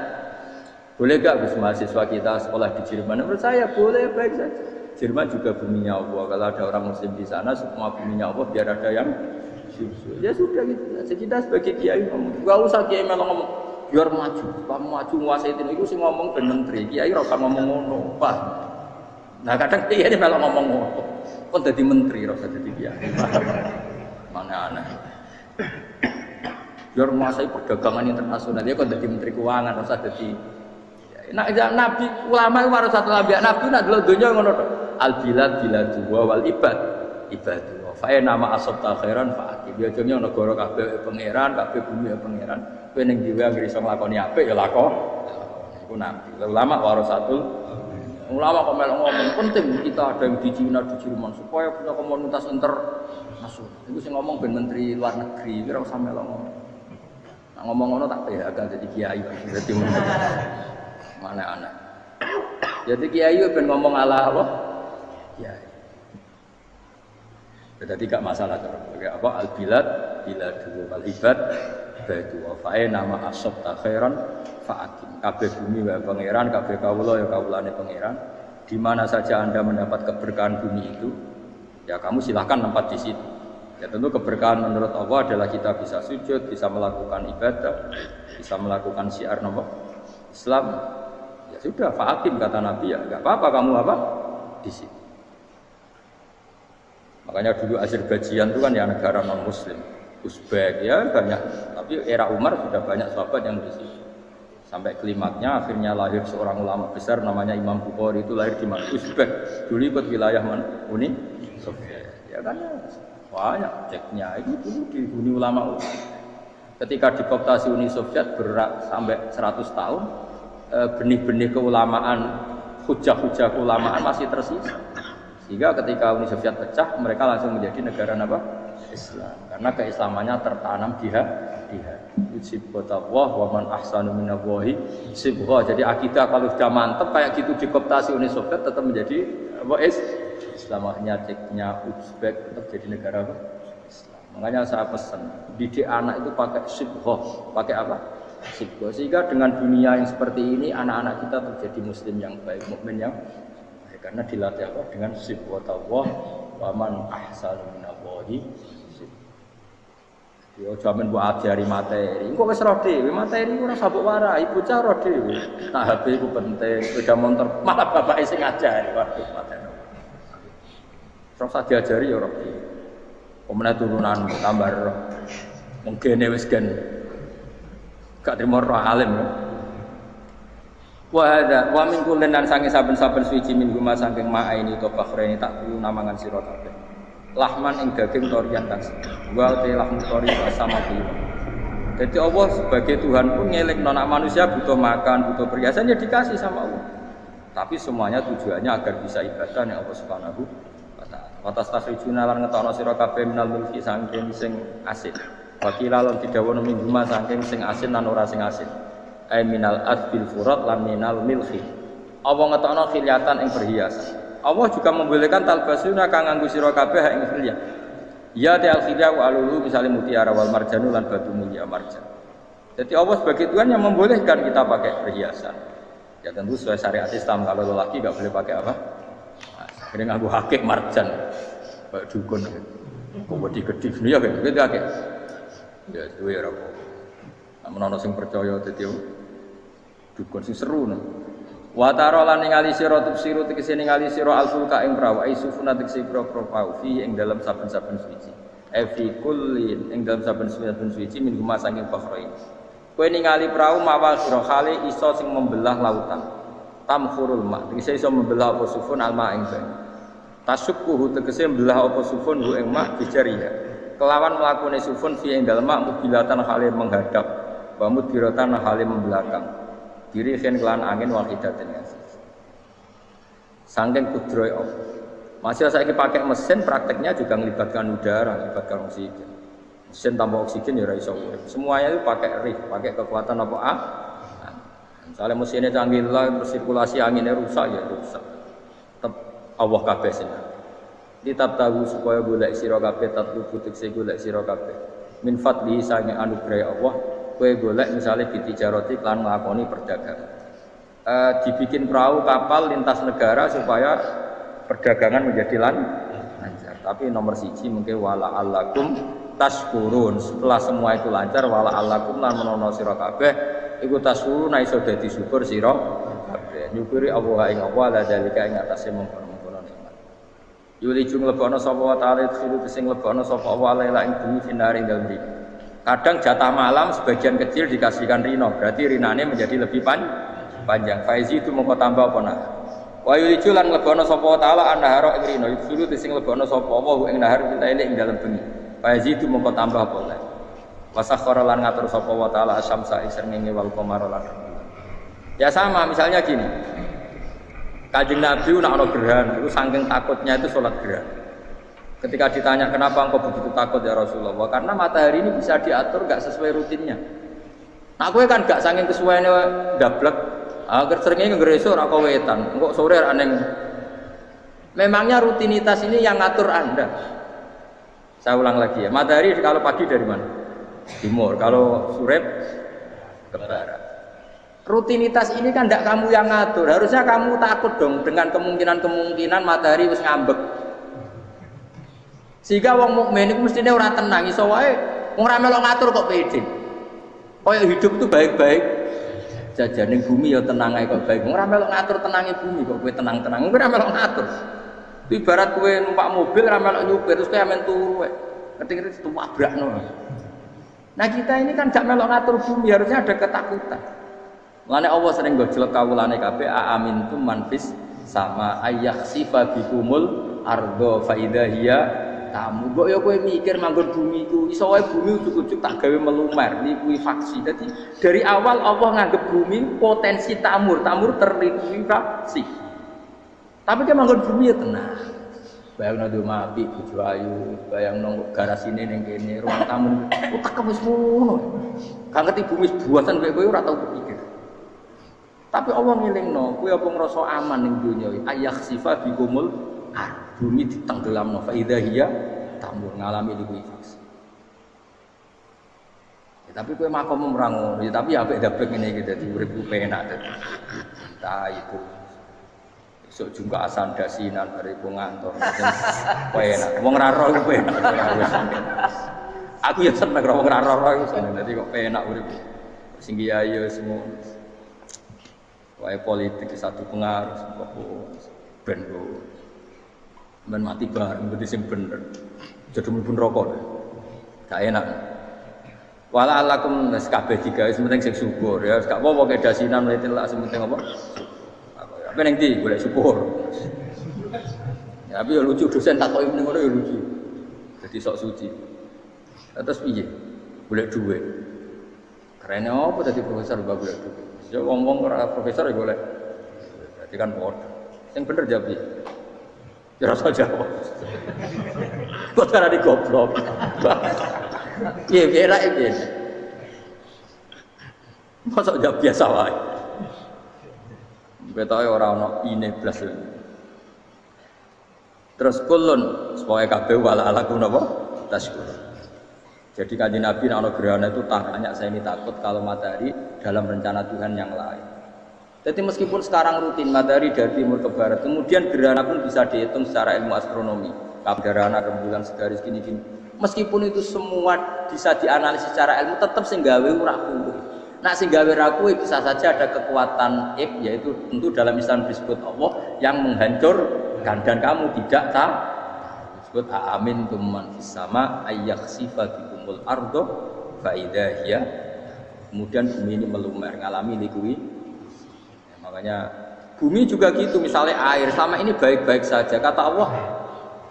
boleh gak Gus mahasiswa kita sekolah di Jerman? Menurut saya boleh, baik saja. Jerman juga buminya Allah. Kalau ada orang Muslim di sana, semua buminya Allah biar ada yang sujud. Ya sudah gitu. Jadi kita sebagai kiai ngomong, gak usah kiai malah ngomong. Biar maju, kamu maju nguasai itu sih ngomong ben menteri, kiai ora usah ngomong ngono, Pak. Nah kadang kiai ini malah ngomong ngono. Kok dadi menteri ora usah dadi kiai. Mana aneh. Biar nguasai perdagangan internasional, dia kok dadi menteri keuangan, ora usah dadi. Nah, nabi ulama itu harus satu nabi nak dulu dunia ngono tok. Al bilad biladu wal ibad ibadu. Fa nama asabta khairan fa akib. Ya jenenge negara kabeh pangeran, kabeh bumi pangeran. Kowe ning dhewe anggere iso nglakoni apik ya lakon. Iku nabi. Ulama warasatul ulama kok melok ngomong penting kita ada yang di Cina, di Jerman supaya punya komunitas internasional. Iku sing ngomong ben menteri luar negeri, ora usah melok ngomong. Nah, ngomong ngono tak agak jadi kiai dadi menteri. Mana-mana. Jadi kiai ben ngomong ala Allah. Kiai. Jadi gak masalah terus. Apa al bilad biladu wal ibad baitu wa fae nama asabta khairan fa akim. Kabeh bumi wae pangeran, kabeh kawula ya kawulane pangeran. Di mana saja Anda mendapat keberkahan bumi itu, ya kamu silahkan tempat di situ. Ya tentu keberkahan menurut Allah adalah kita bisa sujud, bisa melakukan ibadah, bisa melakukan syiar nama Islam. Ya sudah, fa'akim kata Nabi ya, nggak apa-apa kamu apa di situ. Makanya dulu Azerbaijan itu kan ya negara non Muslim, Uzbek ya banyak. Tapi era Umar sudah banyak sahabat yang di situ. Sampai klimaknya akhirnya lahir seorang ulama besar namanya Imam Bukhari, itu lahir di mana? Uzbek. Dulu ikut wilayah mana? Uni Soviet. Ya kan ya banyak ceknya itu dulu di Uni ulama. Ketika dikooptasi Uni Soviet berat sampai 100 tahun, benih-benih keulamaan, hujah-hujah keulamaan masih tersisa. Sehingga ketika Uni Soviet pecah, mereka langsung menjadi negara apa? Islam. Karena keislamannya tertanam di hati. Sibghatullah wa man ahsanu minallahi sibghah. Jadi akidah kalau sudah mantap kayak gitu dikooptasi Uni Soviet tetap menjadi apa? Islam. Akhirnya Ceknya Uzbek tetap jadi negara apa? Islam. Makanya saya pesan didik anak itu pakai sibghah. Pakai apa? Sibghah. Sehingga dengan dunia yang seperti ini anak-anak kita terjadi muslim yang baik, mukmin yang baik. Karena dilatih apa? Dengan sibghatullah wa man ahsanu minallahi. Yo jaman mbok ajari materi. Engko wis roh dhewe, materi ora sabuk warai, bocah roh dhewe. Nah, HP iku penting, sepeda motor malah bapake sing ngajari. Waduh, materi. Terus diajari ya roh dhewe. Pemene turunan tambah roh. Mungkin wis gen gak trimo roh alim ya. Wa min kullin lan sange saben-saben suci min guma saking ma'aini to bakhreni tak kulo namangan sira kabeh. Lahman ing daging torian kang wa te lahmu tori sama kuwi. Jadi Allah sebagai Tuhan pun ngelekno nek manusia butuh makan, butuh perhiasan ya dikasih sama Allah. Tapi semuanya tujuannya agar bisa ibadah ning Allah Subhanahu wa taala. Wa tastakhrijuna lan ngetokno sira kabeh minal mulki saking sing asin. Wa qila lan didhawuhna min huma saking sing asin lan ora sing asin. Ai minal adbil furat lan minal milhi. Allah ngetokno khiliatan ing perhiasan. Allah juga membolehkan talbasuna kang nganggo sira kabeh ing khilya. Ya ta al-khilya wa alulu misalnya mutiara wal marjanu lan batu mulia marjan. Jadi Allah sebagai Tuhan yang membolehkan kita pakai perhiasan. Ya tentu sesuai syariat Islam, kalau lelaki enggak boleh pakai apa? Akhirnya nganggo hakik marjan. Kayak dukun. Kok gede ya kayak gitu akeh. Ya duwe ora apa. Namun ana sing percaya dadi dukun sing seru no. Wa tara lan ningali sira tufsiru tegese ningali sira al-fulka ing prahu ai sufuna tegese prahu fi ing dalam saben-saben suci. Fi kullin ing dalam saben-saben suci min huma saking bakhrain. Kowe ningali prahu mawa sira khali iso sing membelah lautan. Tamkhurul ma tegese iso membelah apa sufun alma ing banyu. Tasukkuhu tegese membelah apa sufun hu ing ma bijariha. Kelawan mlakune sufun fi ing dalem ma mubilatan khali menghadap wa mudbiratan khali membelakang. Diri khen kelan angin wahidatin ngasih. Saking kudroy Allah. Masih saiki pakai mesin prakteknya juga melibatkan udara, melibatkan oksigen. Mesin tanpa oksigen ya ora iso urip. Semuanya itu pakai rig, pakai kekuatan apa Misalnya mesinnya canggih lah, sirkulasi anginnya rusak ya rusak. Tetap Allah kabeh sing. Kitab tahu supaya golek sira kabeh tatlu butik se golek sira kabeh. Min fadli sange anugerah Allah. Kue golek misalnya bitijaroti lan nglakoni perdagangan. Dibikin perahu kapal lintas negara supaya perdagangan menjadi lancar. Tapi nomor siji mungkin wala allakum tashkurun. Setelah semua itu lancar wala allakum lan menono sira kabeh iku tashkurun iso dadi syukur sira kabeh. Nyukuri Allah ing Allah la dalika ing atase mengkono-mengkono nikmat. Yuli jung lebono sapa wa ta'ala khiru sing lebono sapa Allah laila ing bumi finari ing dalem rino. Kadang jatah malam sebagian kecil dikasihkan rino, berarti rinane menjadi lebih panjang. Faizi itu mengko tambah apa nak? Wa yuliju lan lebono sapa taala annahara ing rino, yusulu sing lebono sapa wa ing nahar kita ing dalem bengi. Faizi itu mengko tambah apa lah? Wa sakhara lan ngatur sapa wa taala asyamsa ing srengenge wal qamara lan. Ya sama, misalnya gini. Kanjeng Nabi nek ana gerhana, itu saking takutnya itu salat gerhana. Ketika ditanya kenapa engkau begitu takut ya Rasulullah, karena matahari ini bisa diatur gak sesuai rutinnya. Nah gue kan gak saking kesuaiannya dablek, agar seringnya ngeresur aku wetan, engkau sore aneh. Memangnya rutinitas ini yang ngatur anda. Saya ulang lagi ya, matahari kalau pagi dari mana? Timur, kalau sore ke barat. Rutinitas ini kan gak kamu yang ngatur, harusnya kamu takut dong dengan kemungkinan matahari wis ngambek. Sehingga wong mukmin iku mestine ora tenang iso wae wong ra melok ngatur kok pede. Kaya hidup itu baik-baik Jajane bumi ya tenang ae kok bae. Ora melok ngatur tenange bumi kok kowe tenang-tenang. Kowe ora melok ngatur. Ibarat kowe numpak mobil ora melok nyupir terus kowe amen turu wae. Ngerti-ngerti tabrakno. Nah kita ini kan gak melok ngatur bumi, harusnya ada ketakutan. Mulane Allah sering gojlok kawulane kabeh aamintum manfis sama ayakhsifa bikumul ardo fa idza hiya tamu. Kok ya kowe mikir manggon bumi iku iso wae bumi ujug-ujug tak gawe melumer likuifaksi. Dadi dari awal Allah nganggep bumi potensi tamur terlikuifaksi. Tapi kan manggon bumi ya tenang. Bayangno do mapi bojo ayu, bayangno garasine ning kene ruang tamu. Utek wis ngono. Gak ngerti bumi buatan kowe ora tau kepikir. Tapi Allah ngelingno, kowe apa ngrasa aman ning donya iki? Ayakhsifa bikumul bumi ditenggelamno fa idza hiya tamur ngalami likuifaksi. Ya, tapi kowe makom ora ngono, ya, tapi apik dablek ngene iki dadi urip ku penak dadi. Entah itu esuk jungka asan dasinan bariku ngantor. Penak. Wong ora roh iku penak. Aku ya seneng wong ora roh iku seneng dadi kok penak urip. Sing kiai ya semua. Wae politik satu pengaruh kok ben men mati bareng berarti sing bener. Jadi mlebu neraka. Gak enak. Wala alakum nas kabeh digawe sementing sing syukur ya. Gak apa-apa ke dasinan mlete lak sementing apa? Apa ning ndi golek syukur. Ya tapi ya lucu dosen takoki ning ngono ya lucu. Jadi sok suci. Terus piye? Golek dhuwit. Karena apa tadi profesor mbak golek dhuwit? Ya ngomong ora profesor ya golek. Berarti kan padha. Sing bener jawab piye? Ya rasa jawab. Kok cara digoblok. Piye ra iki. Mosok jawab biasa wae. Betoke ora ana ine blas. Terus kulun supaya kabeh wala alakum napa? Taskur. Jadi kanjeng Nabi nek ana gerhana itu tanya saya ini takut kalau matahari dalam rencana Tuhan yang lain. Jadi meskipun sekarang rutin matahari dari timur ke barat, kemudian gerhana pun bisa dihitung secara ilmu astronomi. Gerhana rembulan segaris gini-gini. Meskipun itu semua bisa dianalisis secara ilmu, tetap sing gawe ora kuwi. Nak sing gawe ra kuwi bisa saja ada kekuatan yaitu tentu dalam Islam disebut Allah yang menghancurkan dan kamu tidak tahu. Disebut amin tumman fis sama ayakhsifa bikumul ardo fa idza hiya. Kemudian bumi ini melumer ngalami likui. Ya, makanya bumi juga gitu, misalnya air sama ini baik-baik saja. Kata Allah,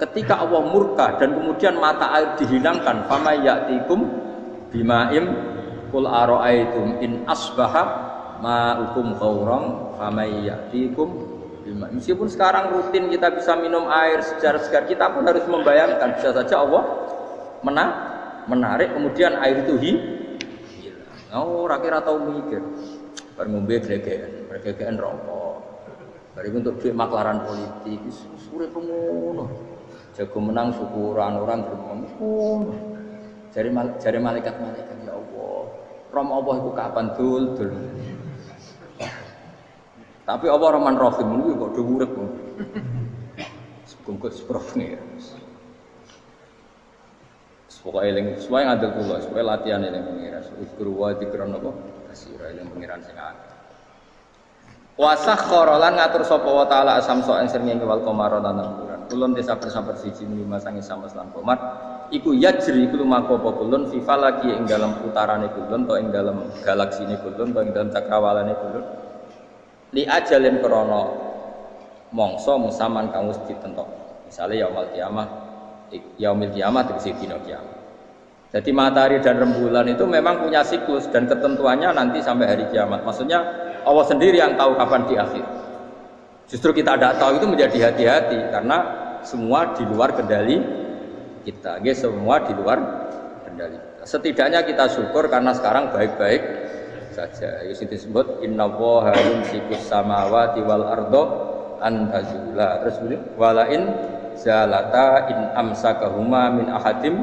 ketika Allah murka dan kemudian mata air dihilangkan, fama ya'tikum bima'im qul ara'aitum in asbaha ma'ukum ghauran fama ya'tikum bima'im. Meskipun sekarang rutin kita bisa minum air segar-segar, kita pun harus membayangkan bisa saja Allah menarik kemudian air itu hilang. Oh, rakyat tahu mikir. Bar ngombe gregekan rokok. Bar untuk duit maklaran politik, urip ngono. Jago menang syukuran orang bermono. Jari malaikat ya Allah. Rom Allah iku kapan dul. Tapi Allah Rahman Rahim niku kok do urip. Sugeng seprofne. Pokoke eling suwe ngandel kula, suwe latihan eling pengiran. Uzkuru wa dzikran apa? Kasira eling pengiran sing akeh. Wa sakhkhara lan ngatur sapa wa taala asamso ing srengenge wal qamara lan bulan. Kulun desa sabar siji lima sange sama lan qamar iku yajri iku lumaku apa kulun fi falaki ing dalam putarane kulun to ing dalam galaksine kulun to ing dalam cakrawalane kulun. Li ajalin krana mangsa musaman kang wis ditentok. Misale yaumil kiamah tegese dina kiamat. Jadi matahari dan rembulan itu memang punya siklus dan ketentuannya nanti sampai hari kiamat. Maksudnya Allah sendiri yang tahu kapan di akhir. Justru kita tidak tahu itu menjadi hati-hati karena semua di luar kendali kita. Semua di luar kendali kita. Setidaknya kita syukur karena sekarang baik-baik saja. Itu disebut innallaha yumsikus samawati wal ardo an tazula. Terus walain zalata in amsakahuma min ahadim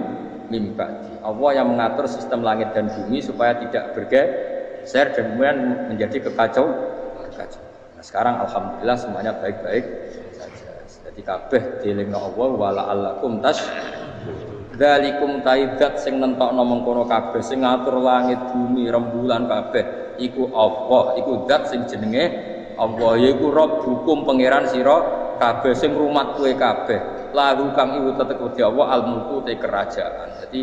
mim ba'di. Allah yang mengatur sistem langit dan bumi supaya tidak bergeser dan kemudian menjadi kekacauan. Nah, sekarang alhamdulillah semuanya baik-baik saja. Jadi kabeh dielingno Allah wala allakum tas dzalikum taidat sing nentokno mengkono kabeh sing ngatur langit bumi rembulan kabeh iku Allah, iku zat sing jenenge Allah, yaiku Rabb hukum pangeran sira kabeh sing rumat kowe kabeh. Lahu kang iku tetep Gusti Allah al-mulku te kerajaan. Jadi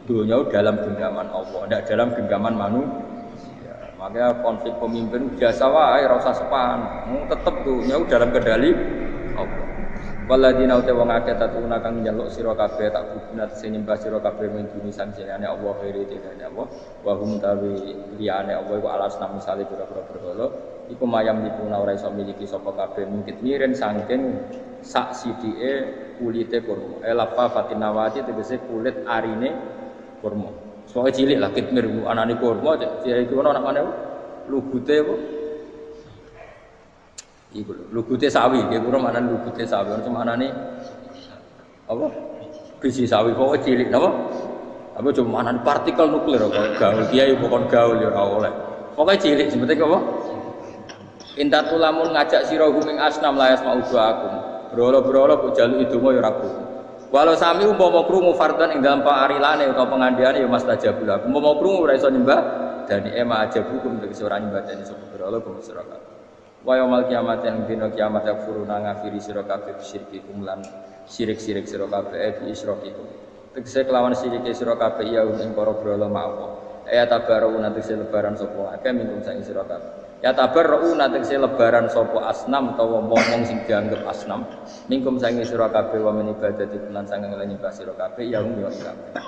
dunia dalam genggaman Allah, tidak dalam genggaman manusia. Makanya konflik pemimpin biasa wae, ora usah sepan. Tetep dunia dalam kendali Allah. Waladina uta wong akeh tatuna kang njaluk sira kabeh tak bubunat sing nyembah sira kabeh min duni sanjane Allah khairi tidane Allah wa hum tawi liyane Allah iku alasna misale pira-pira berhala iku mayam dipuna ora iso miliki sapa kabeh mungkin miren saking sak sidike kulite kurma lafa fatinawati tegese kulit arine kurma soe cilik lah kitmir anane kurma jadi iku ana mana lugute apa iku lugute sawi, nggih kula maknane lugute sawi, ono maknane apa? Biji sawi kok cilik napa? Apa cuma maknane partikel nuklir kok gaul kiai bukan gaul ya ora oleh. Pokoke cilik sebenarnya apa? Intatul lamun ngajak sira huming asnam layas mau doakum. Brolo-brolo kok jaluk idonga ya ora krungu. Walau sami umpama krungu fardan ing dalem parilane utawa pengandiane ya mastajabul lakum. Umpama krungu ora iso nyembah dani ema ajabukum tegese ora nyembah dani sapa brolo sira kabeh. Wa yaumil kiamat yang dina kiamat yakfuruna ngafiri sira kabeh syirkikum lan syirik-syirik sira kabeh fi isrokikum. Tegese kelawan syirik sira kabeh ya ing para brala mawa. Ya tabaru nanti lebaran sapa akeh minggu sang sira kabeh. Ya tabaru nanti lebaran sapa asnam utawa wong sing dianggep asnam. Mingkum sang sira kabeh wa men ibadati lan sang nyembah sira kabeh ya yo kabeh.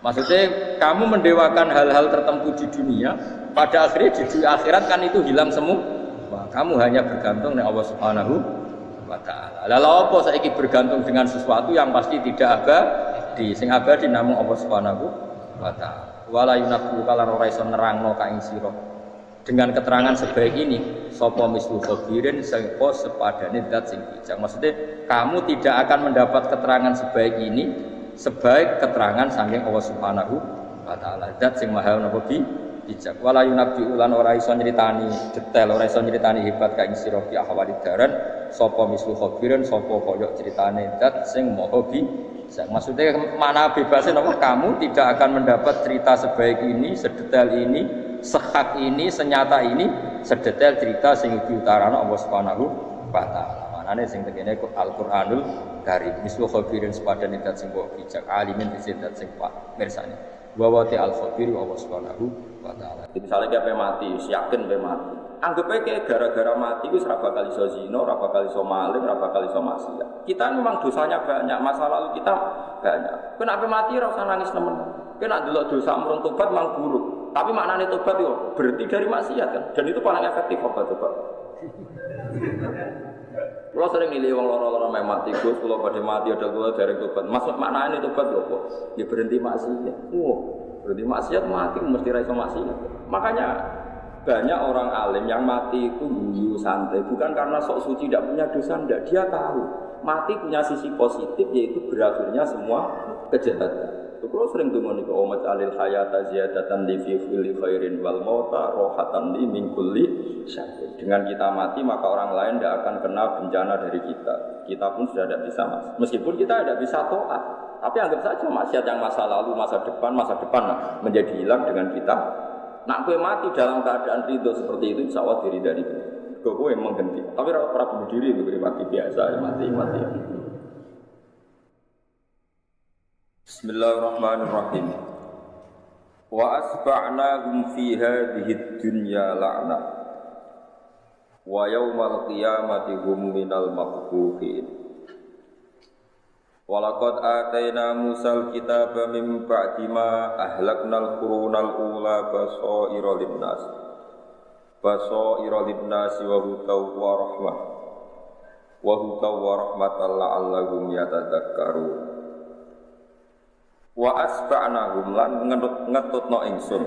Maksudnya kamu mendewakan hal-hal tertentu di dunia, pada akhirnya di akhirat kan itu hilang semua. Wah, kamu hanya bergantung dengan Allah Subhanahu wa taala. Lalu apa saiki bergantung dengan sesuatu yang pasti tidak abadi, sing abadi namung Allah Subhanahu wa taala. Wala yunabbu kalan ora iso nerangno ka ing sira. Dengan keterangan sebaik ini, sapa mislu khabirin sapa sepadane zat sing bijak. Maksudnya kamu tidak akan mendapat keterangan sebaik ini sebaik keterangan saking Allah Subhanahu wa taala. Zat sing maha napa bijak wala yunabbi ulan ora iso nyritani detail ora iso nyritani hebat ka ing sira fi ahwalid daran sapa mislu khabirin sapa kaya critane zat sing maha bijak. Maksudnya mana bebasnya napa kamu tidak akan mendapat cerita sebaik ini, sedetail ini, sehak ini, senyata ini, sedetail cerita sing diutarana Allah Subhanahu wa taala. Manane sing tekene Al-Qur'anul Karim mislu khabirin sepadane zat sing maha bijak alimin zat sing mirsani wa ta'al khabir wa Subhanahu wa ta'ala. Misalnya kayak mati, yakin kayak mati. Anggap aja kayak gara-gara mati wis ora bakal iso zina, ora bakal iso maling, ora bakal iso maksiat. Kita memang dosanya banyak, masa lalu kita banyak. Kenapa mati ora usah nangis nemen. Kena delok dosa murung tobat mang buruk. Tapi maknane tobat yo berhenti dari maksiat kan. Dan itu paling efektif apa coba? Kalau sering milih wong loro-loro mati, Gus, kalau pada mati ada gula dari tobat. Maksud maknanya tobat lho kok? Ya berhenti maksiat. Berhenti maksiat mati mesti ra iso maksiat. Makanya banyak orang alim yang mati itu guyu santai, bukan karena sok suci tidak punya dosa, enggak. Dia tahu mati punya sisi positif yaitu berakhirnya semua kejahatan. Kalau sering dengar niku umat alil hayata ziyadatan li fi kulli khairin wal mauta rohatan li min kulli syarr. Dengan kita mati maka orang lain tidak akan kena bencana dari kita. Kita pun sudah tidak bisa meskipun kita tidak bisa taat. Tapi anggap saja maksiat yang masa lalu, masa depan menjadi hilang dengan kita. Nak kowe mati dalam keadaan ridho seperti itu insya Allah diri dari kowe yang mengganti. Tapi ora bunuh diri kowe mati biasa mati. Bismillahirrahmanirrahim. Wa asba'nahum fi hadhihi dunya la'nah wa yaumal qiyamati hum minal maqbuhin. Wa laqad atayna Musal kitaba min ba'di ma ahlaknal qurunal ula basaira linnas wa hudaw wa rahmah la'allahum yatadzakkarun. Wa asba'nahum lan ngetutno ingsun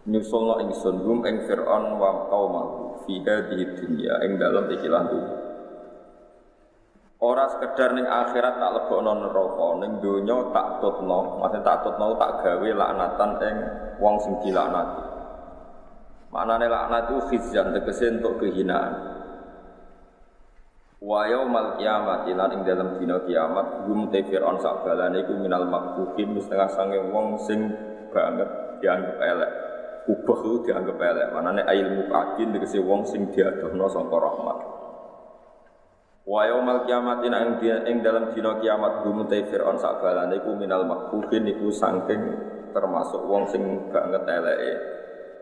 nyusulno ingsun hum ing Fir'aun wa qaumahu fi hadhihi dunya ing dalem ikilah dunya. Ora sekedar ning akhirat tak lebokno neraka, ning donya tak tutno, maksud tak tutno tak gawe laknatan ing wong sing dilaknati. Maknane laknat itu khizyan tegese entuk kehinaan. Wa yaumal qiyamati lan ing dalem dina kiamat hum te Fir'aun sakbalane iku minal makbuhin setengah sange wong sing banget dianggap elek Ubah itu dianggap elek. Manane ilmu kadin tegese wong sing diadohno sangka rahmat. Wa yaumal kiamati ing dalam dina kiamat gumutai Firaun sak balane iku minal makbubin iku saking termasuk wong sing banget eleke.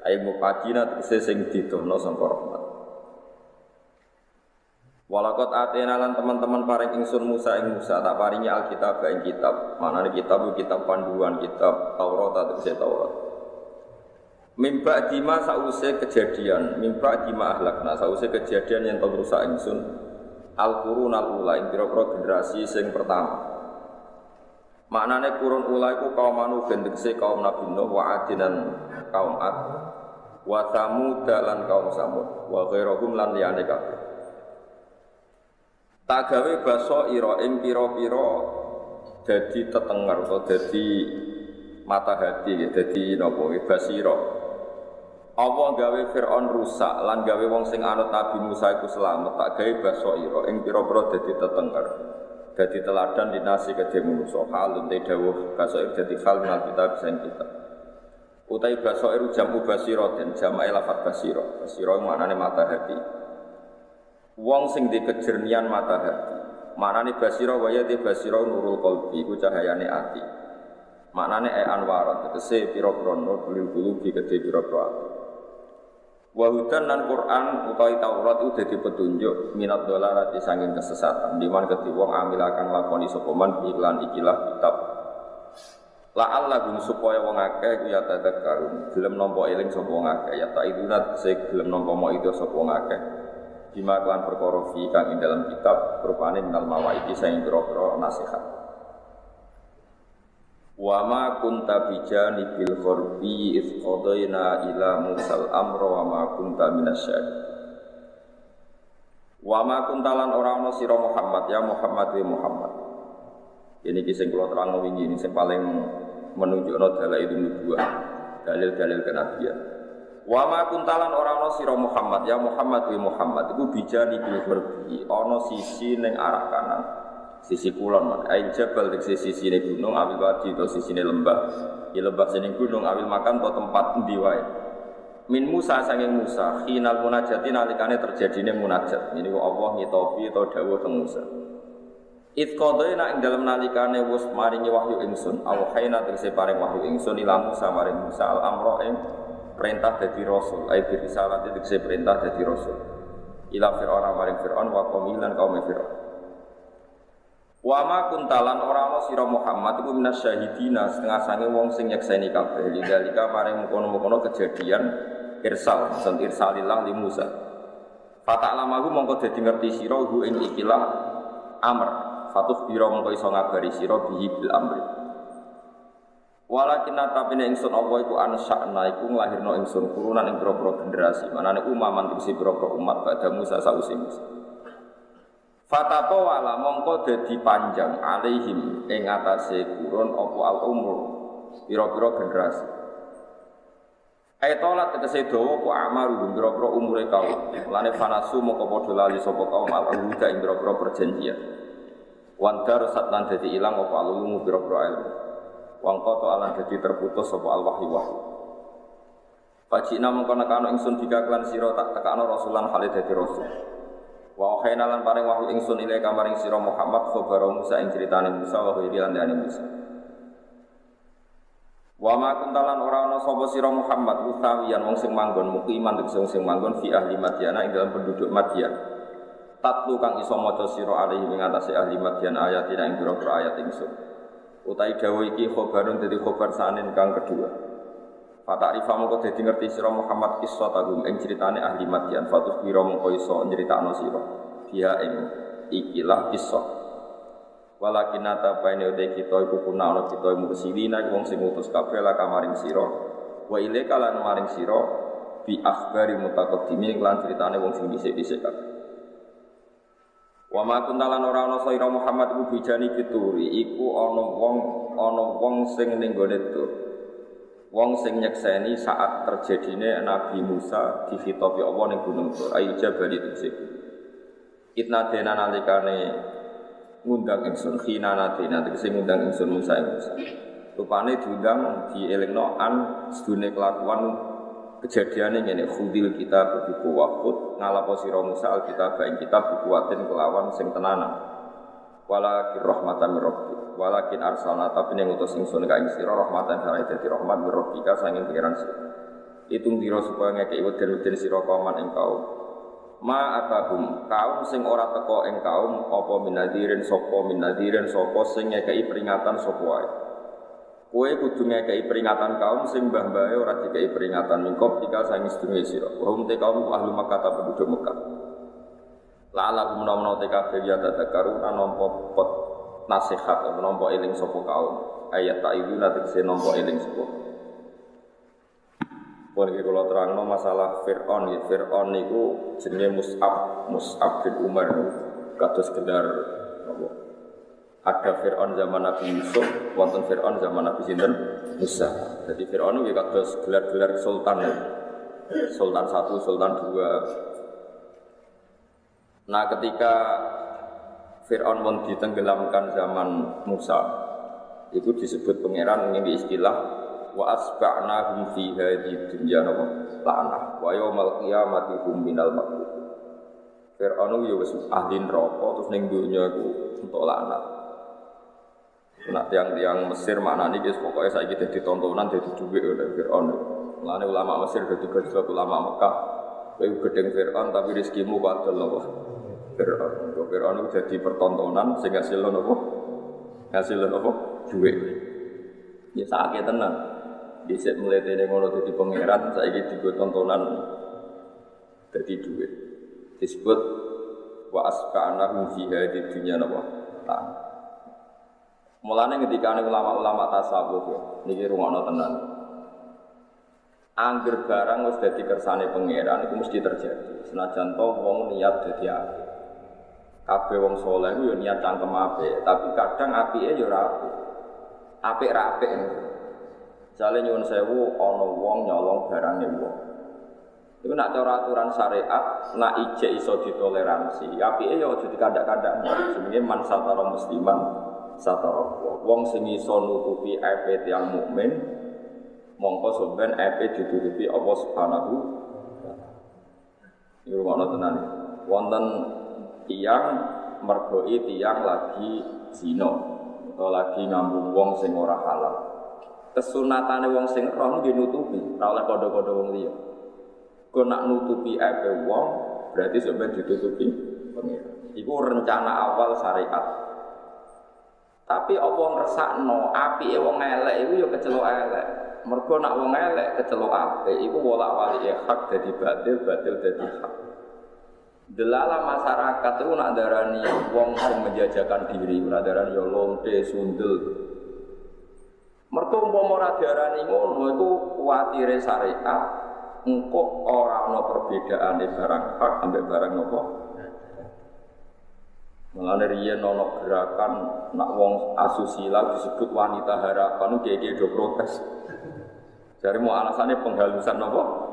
Ilmu kadin tegese sing didohno sangka rahmat. Walakot atena lan teman-teman paring ingsun Musa ing Musa tak paringi alkitab ing kitab. Manane kitab panduan kitab Taurat atau Taurat. Mimba dima sause kejadian, mimba dima ahlakna sause kejadian yang tau rusak ingsun al-qurun al-ula ing pira-pira generasi sing pertama. Maknane kurun ula iku kaum Nuh gendekse kaum Nabi Nuh wa adinan kaum Ad wa Samud lan kaum Samud wa ghairuhum lan liyane kabeh. Tak gawe basaira ing pira-pira dadi tetenger utawa dadi mata hati dadi napa basira. Apa gawe Firaun rusak lan gawe wong sing anut Nabi Musa iku selamat tak gawe basaira ing pira-pira dadi tetenger. Dadi teladan dinasi kedhe manusa halun te dawuh basair dadi hal minal kitab sing kitab. Utai basair jamu basira den jamae lafat basira. Basira maknane mata hati. Wong sing di kejernian mata hati. Maknane basira waya di basira nurul qalbi iku cahayane ati. Maknane anwarat tegese pira-pira nur lil di kedhe pira-pira ati. Wa hudan lan Quran utawi Taurat itu dadi petunjuk minat dolarati sanging kesesatan. Diman kedhi wong amil akan lakoni sapa man iklan ikilah kitab. La'allahum supaya wong akeh iku ya tadakkarun. Gelem nampa eling sapa wong akeh ya taidunat sing gelem nampa mo itu sapa wong akeh. Bima kelan perkara fi kang ing dalam kitab rupane minal mawaidi sing pira-pira nasihat. Wa ma kunta bijanibil gharbi id qadaina ila musal amra wa ma kunta minasyahid. Wa ma kunta lan ora ana sira Muhammad ya Muhammad wa Muhammad. Ini sing kula terangno wingi ini sing paling menunjukno dalail nubuwah, dalil-dalil kenabian. Wa ma kuntalan ora ana sira Muhammad ya Muhammad wa Muhammad iku bijani bil gharbi ana sisi ning arah kanan sisi kulon man ail jabal ning sisi gunung awil wadi to sisi lembah ya lembah sing gunung awil makan to tempat endi wae min Musa sanging Musa khinal munajati nalikane terjadine munajat ini kok Allah ngitopi to dawuh teng Musa id qadaina ing dalem nalikane wis maringi wahyu ingsun awhayna tegese paring wahyu ingsun ila Musa maring Musa al amra ing perintah dari Rasul, ayat risalah itu saya perintah dari Rasul. Ila Fir'aun maring Fir'aun wa qaumilan kaum Fir'aun. Wa ma kuntalan ora ana sira Muhammad iku minas syahidina setengah sange wong sing nyekseni kabeh. Lidalika maring mengkono-mengkono kejadian irsal, maksud irsalillah li Musa. Fata'lamahu mongko dadi ngerti sira hu ing ikilah amr. Fatuh biro mongko iso ngabari sira bihi bil amri. Walakin natapine ingsun apa iku ansa'na iku nglahirno ingsun kurunan ing pira-pira generasi manane umaman ing pira-pira umat badha Musa sawise Musa. Fatato wala mongko dadi panjang alaihim ing atase kurun apa al umur pira-pira generasi. Aitola tegese dawa ku amaru pira-pira umure kaum. Lane fanasu mongko padha lali sapa kaum al-huda ing pira-pira perjanjian. Wandar satlan dadi ilang apa alulungu pira-pira ilmu. Wangko to alan dadi terputus sapa al-wahyu. Fajina mongko nekano ingsun dikaklan sira tak tekano rasulan Khalid dadi rasul. Wa khayna lan paring wahyu ingsun ile kamaring sira Muhammad khabar Musa ing critane Musa wa khiri lan dane Musa. Wa ma kuntalan ora ana sapa sira Muhammad utawiyan wong sing manggon mukiman sing manggon fi ahli Madyan ing dalam penduduk Madyan. Tatlu kang iso maca sira alaihi ing atase ahli Madyan ayatina ing pira-pira ayat ingsun. Utai dawuh iki khobarun dadi khobar sanen kang kedua. Fata'rifa mongko dadi ngerti sira Muhammad kisah tagum ing critane ahli Madyan fatus biro mongko iso nyritakno sira. Dia ing ikilah kisah. Walakin nata paine utai kita iku kuna ana kita mursilina wong sing ngutus kabeh la kamaring sira. Wa ilaika lan maring sira bi akhbari mutaqaddimin lan critane wong sing dhisik-dhisik kabeh. Wa ma kuntalan ora ana sira Muhammad iku bijani pituri iku ana wong sing ning gone tur. Wong sing nyekseni saat terjadine Nabi Musa dihitopi Allah ning Gunung Tur ayu jabal itu sik. Itna dena nalikane ngundang ingsun khinana dena tegese ngundang ingsun Musa ing Musa. Rupane diundang dielingno an sedune kelakuan kejadian ini khudil kita buku wakut ngalapo sira Musa alkitab ing kitab bukuatin kelawan sing tenanan walakin rahmatan min rabbik walakin arsalna tapi ning utus ingsun ka ing sira rahmatan sare dadi rahmat min rabbika sanging pengiran sira itung dira supaya ngekeki weden-weden sira kauman ing kaum ma atahum kaum sing ora teka ing kaum apa minadirin sapa sing ngekeki peringatan sapa wae kowe kudu ngekeki peringatan kaum sing mbah-mbahe ora dikeki peringatan mingkop tika sanging sedurunge sira wa hum te kaum ahli Makkah ta penduduk Mekah la'ala menawa te kabeh ya tadakkaruna nampa pot nasihat nampa eling sapa kaum ayat ta'iduna tegese nampa eling sapa pun iki kula terangno masalah Fir'aun ya Fir'aun niku jenenge Mus'ab bin Umar kados gelar apa ada Fir'aun zaman Nabi Yusuf wonten Fir'aun zaman Nabi sinten Musa jadi Fir'aun iki kados gelar-gelar sultan ya. Sultan 1 Sultan 2 nah ketika Fir'aun pun ditenggelamkan zaman Musa itu disebut pangeran ini istilah wa asba'nahum fi hadhihi dunya la'anah wa yaumal qiyamati hum minal maqbul Fir'aun yo wis ahli neraka terus ning donya iku untuk laknat nek tiang-tiang Mesir maknane iki pokoke saiki dadi tontonan dadi dhuwit oleh Fir'aun mulane ulama Mesir dadi gajah ulama Mekah kowe gedeng Fir'aun tapi rezekimu padha lho Fir'aun itu jadi pertontonan sehingga hasilnya apa? Hasilnya apa? Duit ya sakit tenan disik mulai ini ngono jadi pangeran saya dibuat tontonan jadi duit disebut wa asba'nahum fiha di dunia apa? Mulanya ketika ulama-ulama tasawuf ya ini rungokno tenan angger barang wis dadi kersane pangeran itu mesti terjadi senajan to wong niat dadi apik kabeh wong saleh ku yo niat cangkem apik, tapi kadang apike yo ora apik. Apik ra apik. Jale nyuwun sewu ana wong nyolong barange wong. Iku nek cara aturan syariat, nek ijek iso ditoleransi, apike yo aja dikandak-kandak. Jenenge man satara musliman satara wong sing iso nutupi aibe tiyang mukmin, mongko sampean aibe ditutupi Allah Subhanahu wa taala. Iku ana tenan. Wonten tiyang mergoi tiyang lagi zina atau lagi ngambung wong sing ora halal. Kesunatane wong sing roh nggih nutupi, ora oleh padha-padha wong liya. Kok nak nutupi ape wong berarti sampeyan ditutupi pengiran. Iku rencana awal syariat. Tapi apa ngersakno apike wong elek iku ya kecelok elek. Mergo nak wong elek kecelok apik iku wolak-walik hak dadi batil, batil dadi hak. Delala masyarakat itu nak darani wong sing menjajakan diri, nak darani yo lonte sundel. Mergo umpama ora diarani ngono iku kuwatire syariat engko ora ana perbedaane barang hak ambek barang apa. Mulane riyen ana gerakan nak wong asusila disebut wanita harapan iki do protes. Jare mau alasane penghalusan apa?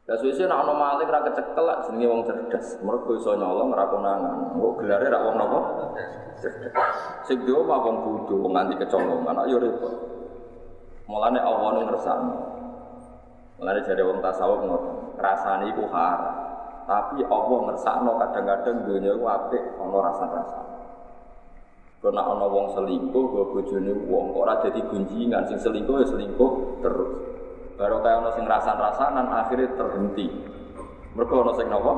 Ya suwe-suwe nek ana maling ra kecekel lak jenenge wong cerdas. Mergo iso nyolong ra konangan. Engko gelare ra wong napa? Cerdas. Sing duwe wong bodho wong nganti kecolongan ayo repot. Mulane Allah nu ngersakno. Mulane jare wong tasawuf ngoten. Rasane iku haram. Tapi Allah ngersakno kadang-kadang donya iku apik ana rasa-rasa. Kok nek ana wong selingkuh go bojone wong kok ora dadi gunjingan sing selingkuh ya selingkuh terus. Baru kaya ana sing rasan-rasanan akhirnya terhenti. Mergo ana sing napa?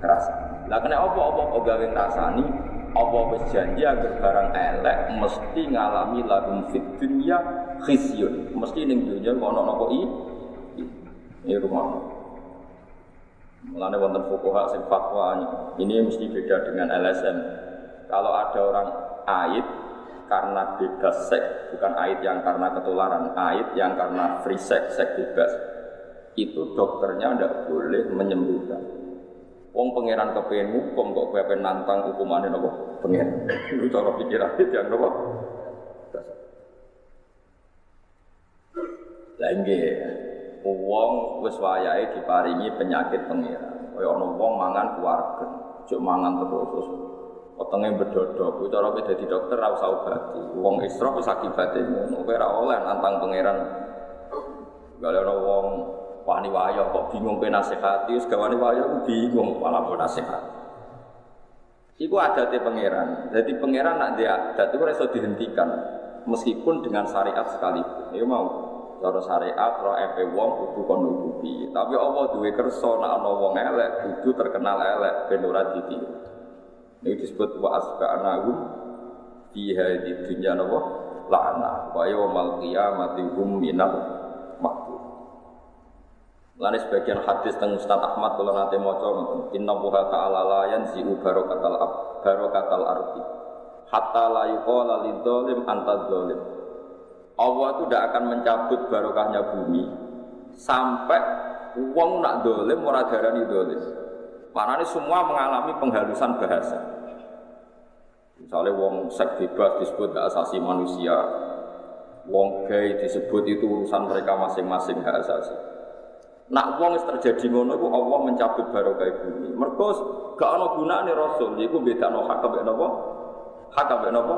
Rasan. Lah kena apa-apa kok gawe ngrasani, apa wis janji agar barang elek mesti ngalami lahum fid dunya khizyun. Mesti ning dunya ana napa iki rumah. Mulane wonten fuqaha sing fatwa ini mesti beda dengan LSM. Kalau ada orang aid karena bebas seks, bukan aid yang karena ketularan, aid yang karena free sex, seks bebas, itu dokternya tidak boleh menyembuhkan. Wong pangeran kepengen hukum kok kepengen nantang hukumannya nopo pangeran. Itu cara pikiran yang nopo. Lagi, wong wis wayahe diparingi penyakit pangeran. Kaya ana wong mangan keluarga, cuk mangan terus. Wetenge bedodok, kuwi cara kowe dadi dokter ra usah obati. Wong isra wis akibate ngono, kowe ora oleh nantang pangeran Kalau ana wong wani wayo kok bingung pe nasihati, wis gawane wayo ku bingung malah kok nasihat. Iku adate pangeran. Jadi pangeran nak dia adat itu ora iso dihentikan meskipun dengan syariat sekalipun. Ya mau cara syariat ro epe wong kudu kon nutupi. Tapi Allah duwe kersa nek ana wong elek kudu terkenal elek ben ora ditiru. Ini disebut wa asba'nahum fi hadhihi dunya napa la'na wa yaumal qiyamati hum minal maqbul. Lan sebagian hadis teng Ustaz Ahmad kula nate maca ngoten, inna wa ta'ala la yanzi'u barakatal ardi hatta la yuqala lidzalim anta dzalim. Allah itu tidak akan mencabut barokahnya bumi sampai wong nak dolim ora darani dolim. Maknanya semua mengalami penghalusan bahasa. Misalnya wong seks bebas disebut hak asasi manusia, wong gay disebut itu urusan mereka masing-masing hak asasi. Nak wong terjadi ngono iku Allah mencabut barokah bumi. Mergo gak ana gunane rasul iku bedakno hak ambek napa? Hak ambek napa?